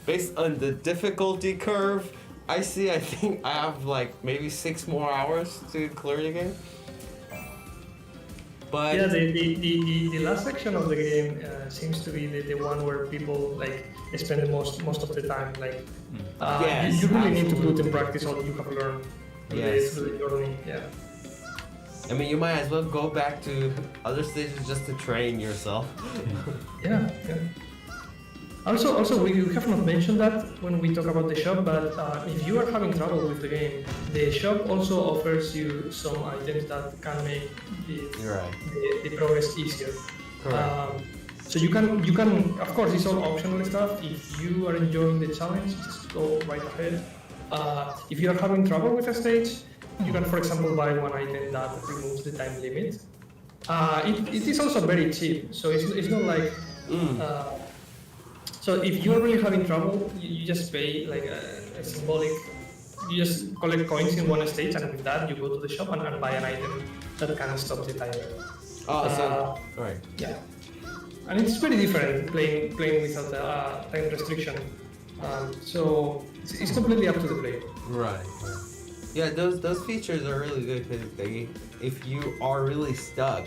based on the difficulty curve, I think I have like maybe 6 more hours to clear the game. But Yeah, the last section of the game seems to be the one where people like spend the most of the time. Like, Yes, you really need to put absolutely. in practice all you have learned Yes. through the journey. Yeah. I mean, you might as well go back to other stages just to train yourself. Yeah. Also, we have not mentioned that when we talk about the shop, but if you are having trouble with the game, the shop also offers you some items that can make You're right. the progress easier. Correct. So you can, of course, it's all optional stuff. If you are enjoying the challenge, just go right ahead. If you are having trouble with a stage, you can, for example, buy one item that removes the time limit. It is also very cheap, so it's not like. So if you're really having trouble, you just pay like a symbolic. You just collect coins in one stage, and with that you go to the shop and buy an item that can stop the timer. Right. Yeah, and it's pretty different playing without a time restriction. So it's completely up to the player. Right. Yeah, those features are really good because if you are really stuck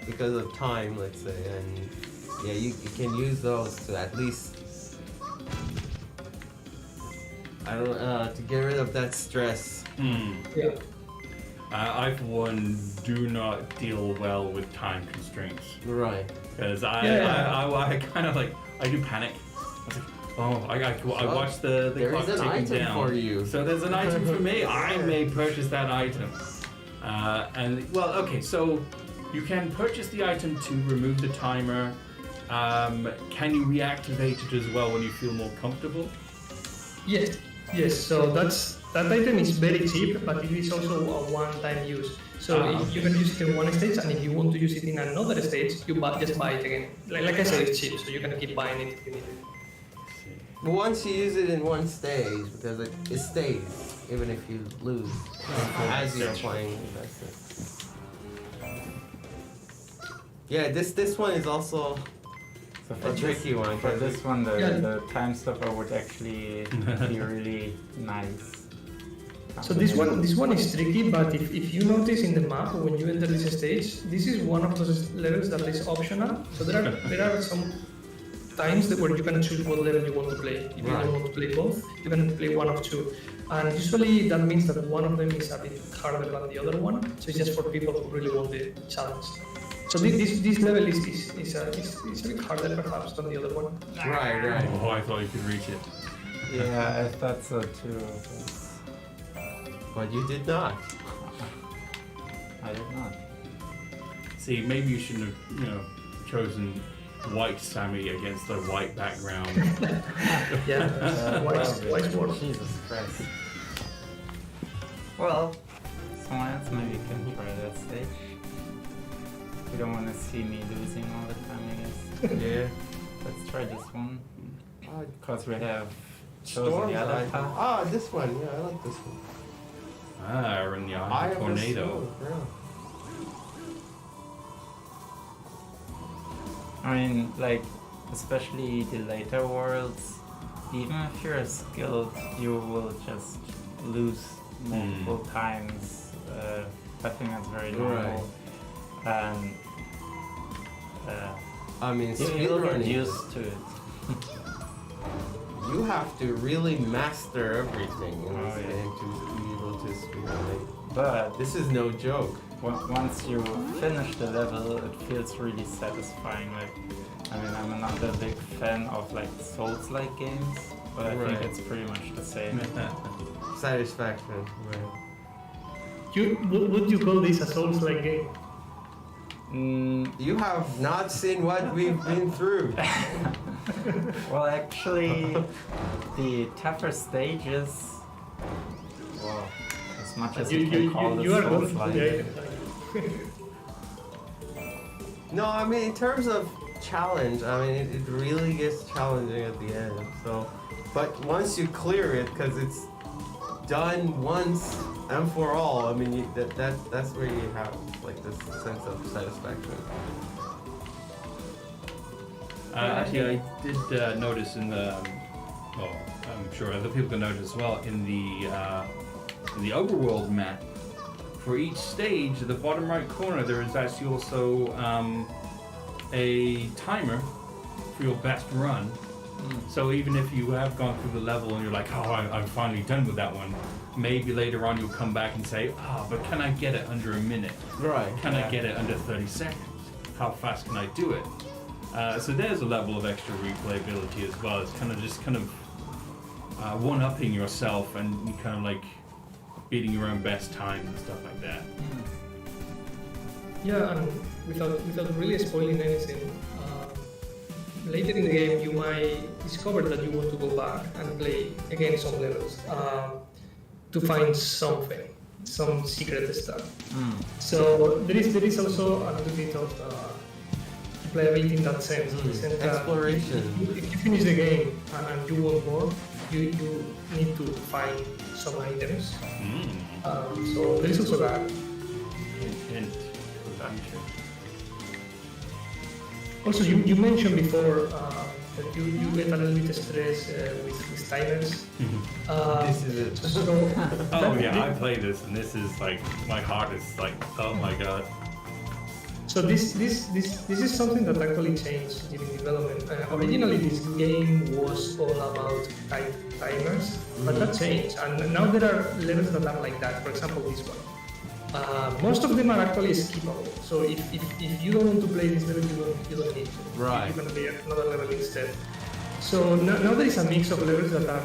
because of time, let's say, and yeah, you can use those to at least to get rid of that stress. Yeah. I, for one, do not deal well with time constraints. Right. Because I kind of like, I do panic. I was like, oh, I watched the There clock is an ticking item down. for you. So there's an item for me. I may purchase that item. And, well, okay, so you can purchase the item to remove the timer. Can you reactivate it as well when you feel more comfortable? Yes. So that item is very cheap, but it is also a one-time use. So if you can use it in one stage, and if you want to use it in another stage, you just buy it again. Like I said, it's cheap, so you can keep buying it if you need it. But once you use it in one stage, because it stays, even if you lose as you're playing. That's it. Yeah, this one is also So a tricky one. For 'cause this one, Yeah. the time stopper would actually be really nice. So this one is tricky, but if you notice in the map when you enter this stage, this is one of those levels that is optional. So there are some times where you can choose what level you want to play. If you don't want to play both, you can play one of two. And usually that means that one of them is a bit harder than the other one. So it's just for people who really want the challenge. So this level is a bit harder perhaps than the other one. Right. Oh, I thought you could reach it. Yeah, I thought so too. But you did not. I did not. See, maybe you shouldn't have, chosen white Sami against a white background. Yeah, white wall. Jesus Christ. Well, someone else maybe can try that stage. You don't want to see me losing all the time, I guess. Yeah. Let's try this one. Because we have chosen Storm. the other path. This one. Yeah, I like this one. We're in the eye of the tornado. I mean, like, especially the later worlds, even if you're skilled, you will just lose multiple times. I think that's very normal. And I mean, you'll get speedrunning, used to it. you have to really master everything in this Oh, yeah. game to be able to speedrun it. But This is no joke. once you finish the level, it feels really satisfying. Like, I mean, I'm not a big fan of like Souls-like games, but I think Right. it's pretty much the same. Satisfaction. Right. Would you call this a Souls-like game? You have not seen what we've been through. Well, actually, the tougher stages, well, as much as you can call you are it going to Souls-like. the No, I mean in terms of challenge, I mean it really gets challenging at the end. So, but once you clear it, because done once and for all, I mean, that's where you have like this sense of satisfaction. Actually, I did notice in the, well, I'm sure other people can notice as well, in the overworld map, for each stage, at the bottom right corner, there is actually also a timer for your best run. So even if you have gone through the level and you're like, oh, I'm finally done with that one, maybe later on you'll come back and say, but can I get it under a minute? Right. Can I get it under 30 seconds? How fast can I do it? So there's a level of extra replayability as well. It's kind of one-upping yourself and kind of like beating your own best time and stuff like that. Yeah, and without really spoiling anything, later in the game you might discover that you want to go back and play again some levels to find something, some secret stuff. So there is also a little bit of playability in that sense. In the sense that Exploration. if you finish the game and you want more, you need to find some items. So there is also that. Hint. Also, you mentioned before that you get a little bit stressed with timers. This is it. So Oh yeah, I play this and this is like, my heart is like, oh my god. So this is something that actually changed during development. Originally, this game was all about timers, but that changed, and now there are levels that are like that. For example, this one. Most of them are actually skippable. So if you don't want to play this level, you don't need to. Right. You can play another level instead. So now there is a mix of levels that are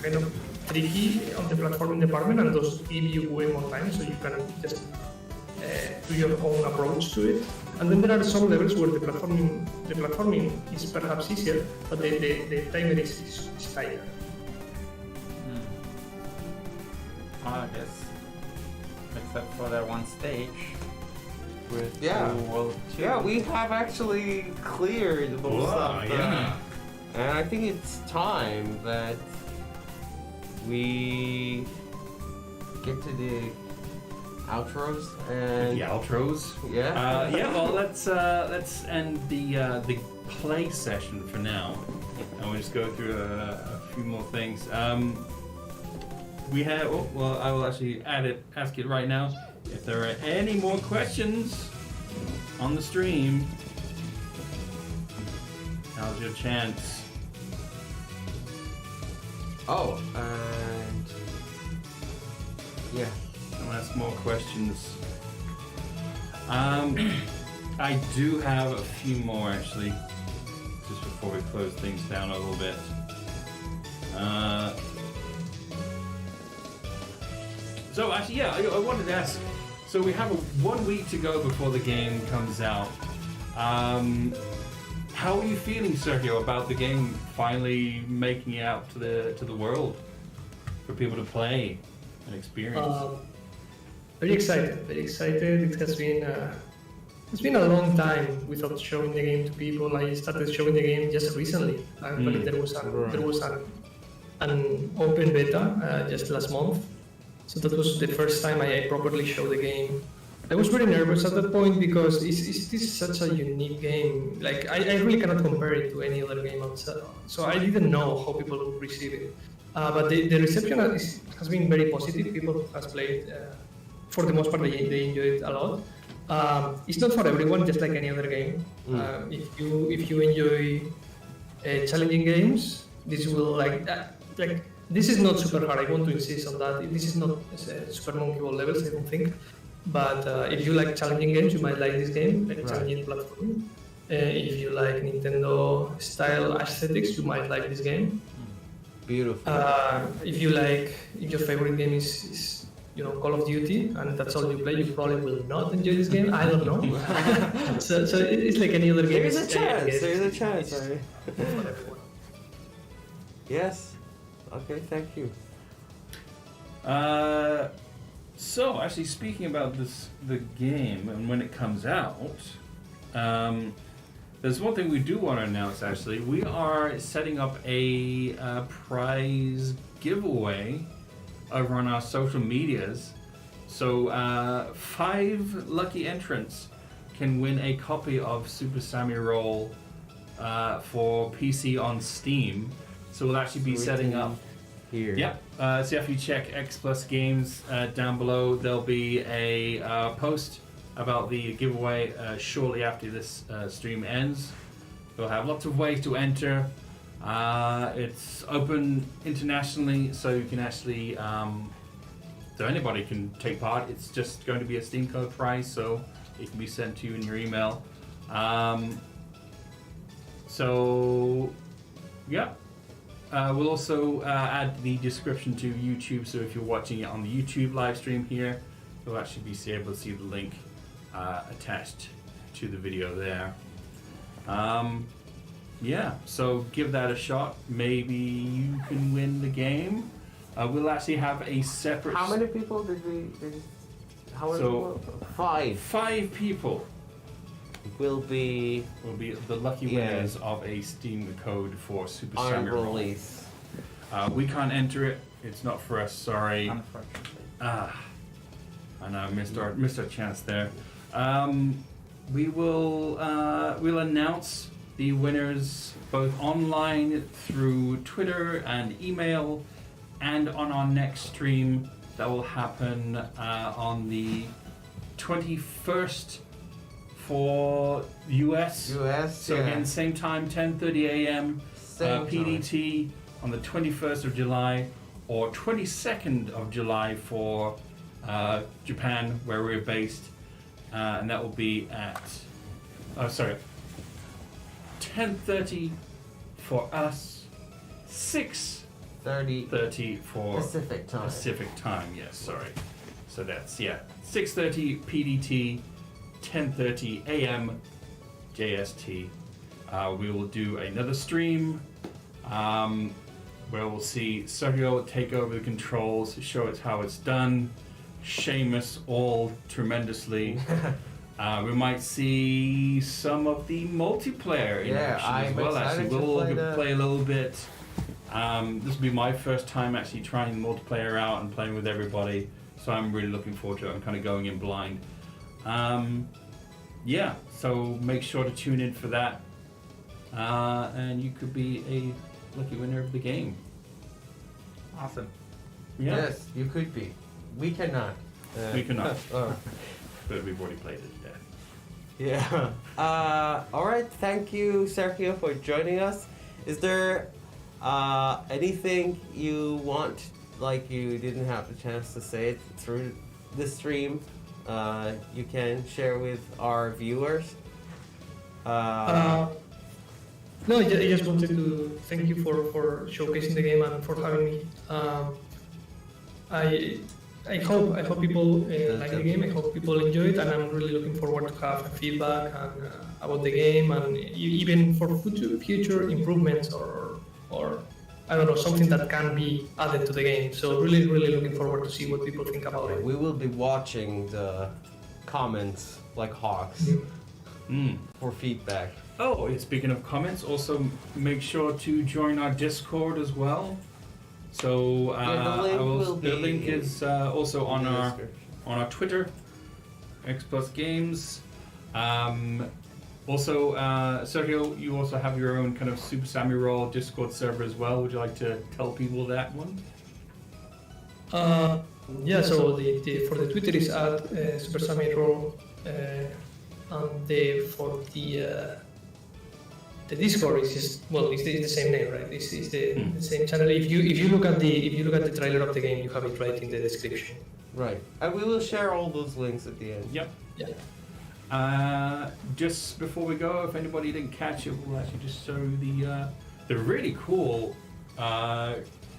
kind of tricky on the platforming department, and those give you way more time, so you can just do your own approach to it. And then there are some levels where the platforming is perhaps easier, but the timer is tighter. I guess, except for that one stage with Yeah. World 2. Yeah, we have actually cleared most Wow, of yeah. and I think it's time that we get to the outros and The outros. yeah. Yeah, well, let's end the play session for now, and we'll just go through a few more things. We have. Oh, well, I will actually ask it right now. If there are any more questions on the stream, now's your chance. Oh, and yeah. I'll ask more questions. I do have a few more actually, just before we close things down a little bit. So actually, yeah, I wanted to ask. So we have 1 week to go before the game comes out. How are you feeling, Sergio, about the game finally making it out to the world for people to play and experience? Very excited, very excited. It has been it's been a long time without showing the game to people. I started showing the game just recently. Actually, there was an open beta just last month, so that was the first time I properly showed the game. I was very nervous at that point because this is such a unique game. Like I really cannot compare it to any other game outside. So I didn't know how people would receive it. But the reception has been very positive. People who has played, for the most part, they enjoy it a lot. It's not for everyone, just like any other game. If you enjoy challenging games, this will like this is not super hard. I want to insist on that. This is not Super Monkey Ball levels, I don't think. But if you like challenging games, you might like this game, like challenging platforming. If you like Nintendo style aesthetics, you might like this game. Beautiful. If your favorite game is Call of Duty, and that's all you play, you probably will not enjoy this game. I don't know. so it's like any other game. There's a chance. There's a chance. Right? For everyone. Yes. Okay. Thank you. So, actually, speaking about the game and when it comes out, there's one thing we do want to announce. Actually, we are setting up a prize giveaway over on our social medias. So 5 lucky entrants can win a copy of Super Sami Roll for PC on Steam. So we'll actually be setting up here. Yep. So if you check X Plus Games down below, there'll be a post about the giveaway shortly after this stream ends. We'll have lots of ways to enter. It's open internationally, so you can actually, so anybody can take part. It's just going to be a Steam code prize, so it can be sent to you in your email. So, yeah. We'll also add the description to YouTube, so if you're watching it on the YouTube live stream here, you'll actually be able to see the link attached to the video there. Yeah, so give that a shot. Maybe you can win the game. We'll actually have a separate... How many people did we... how many people? 5. 5 people will be the lucky winners of a Steam code for Super Sami Roll. Release. We can't enter it. It's not for us. Sorry. Unfortunately. I know, missed our chance there. We'll announce the winners both online through Twitter and email, and on our next stream that will happen on the 21st for US. So again, same time, 10:30 a.m. PDT on the 21st of July, or 22nd of July for Japan, where we're based, and that will be at 10:30 for us, 6:30 for Pacific time. Pacific time, yes, sorry. So that's 6:30 PDT, 10:30 AM JST. We will do another stream where we'll see Sergio take over the controls, show us how it's done, shame us all tremendously. We might see some of the multiplayer in action as well. Actually, we'll play a little bit. This will be my first time actually trying multiplayer out and playing with everybody, so I'm really looking forward to it. I'm kind of going in blind. Yeah, so make sure to tune in for that, and you could be a lucky winner of the game. Awesome. Yeah. Yes, you could be. We cannot. We cannot. But we've already played it to death. Yeah. All right. Thank you, Sergio, for joining us. Is there anything you want, like you didn't have the chance to say it through the stream, you can share with our viewers? No, I just wanted to thank you for showcasing the game and for having me. I hope people like the game. I hope people enjoy it, and I'm really looking forward to have feedback and, about the game, and even for future improvements or I don't know, something that can be added to the game. So really looking forward to see what people think about it. We will be watching the comments like hawks for feedback. Oh, speaking of comments, also make sure to join our Discord as well. So the link is also on our Twitter, X Plus Games. Also, Sergio, you also have your own kind of Super Sami Roll Discord server as well. Would you like to tell people that one? Yeah. So for the Twitter is at Super Sami Roll, and for the Discord is just, well, it's the same name, right? This is the same channel. If you look at the trailer of the game, you have it right in the description. Right, and we will share all those links at the end. Yep. Yeah. Just before we go, if anybody didn't catch it, we'll actually just show the really cool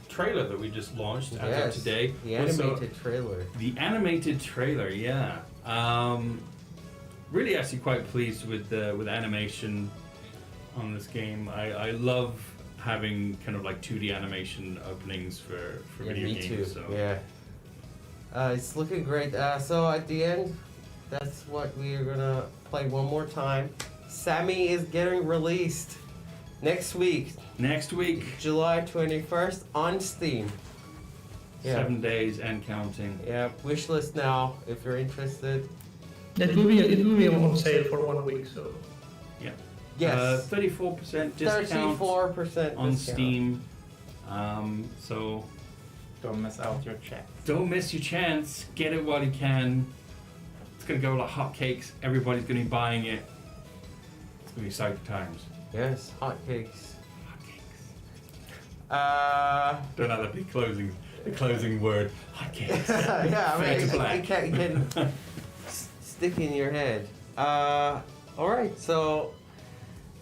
trailer that we just launched as of today. The animated trailer. The animated trailer, yeah. Really, actually, quite pleased with animation on this game. I love having kind of like 2D animation openings for video games. Too. So. Yeah. It's looking great. So at the end, that's what we're gonna play one more time. Sami is getting released next week. Next week, July 21st on Steam. Yeah. 7 days and counting. Yeah, wish list now if you're interested. It will be on sale for 1 week, so Yes. 34% discount 34% on discount. Steam. So Don't miss out your chance. don't miss your chance. Get it while you can. It's gonna go like hotcakes. Everybody's gonna be buying it. It's gonna be exciting times. Yes, hotcakes. Don't have the closing word. Hotcakes. Yeah, I Fade to mean, black. it can stick in your head. All right, so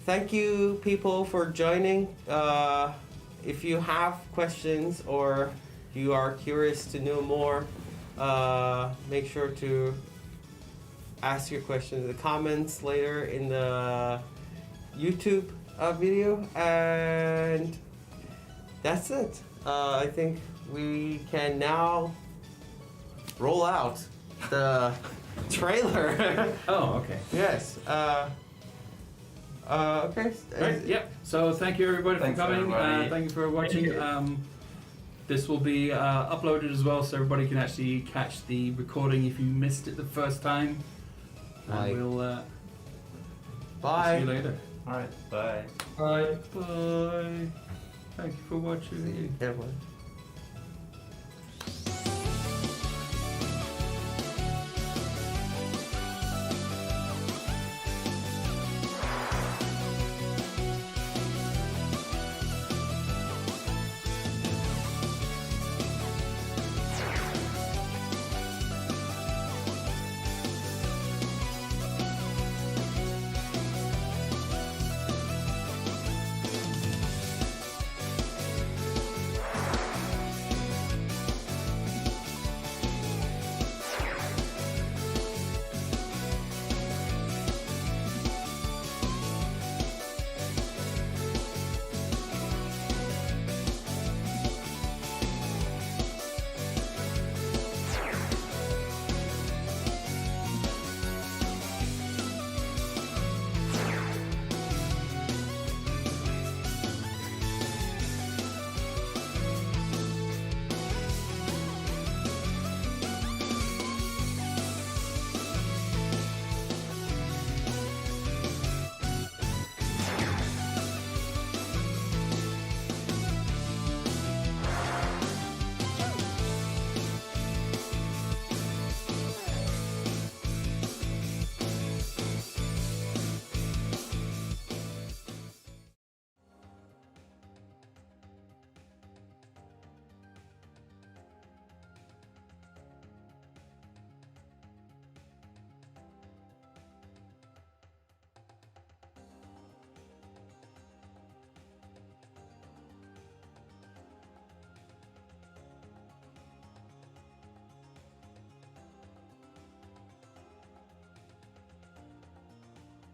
thank you, people, for joining. If you have questions or you are curious to know more, make sure to ask your questions in the comments later in the YouTube video, and that's it. I think we can now roll out the trailer. Oh, okay. Yes. Okay. Right. Yep. So thank you everybody Thanks, for coming. everybody. Thank you for watching. This will be uploaded as well, so everybody can actually catch the recording if you missed it the first time. Bye. And we'll Bye. see you later. Alright, bye. bye. Bye. Thank you for watching. See you. Everyone.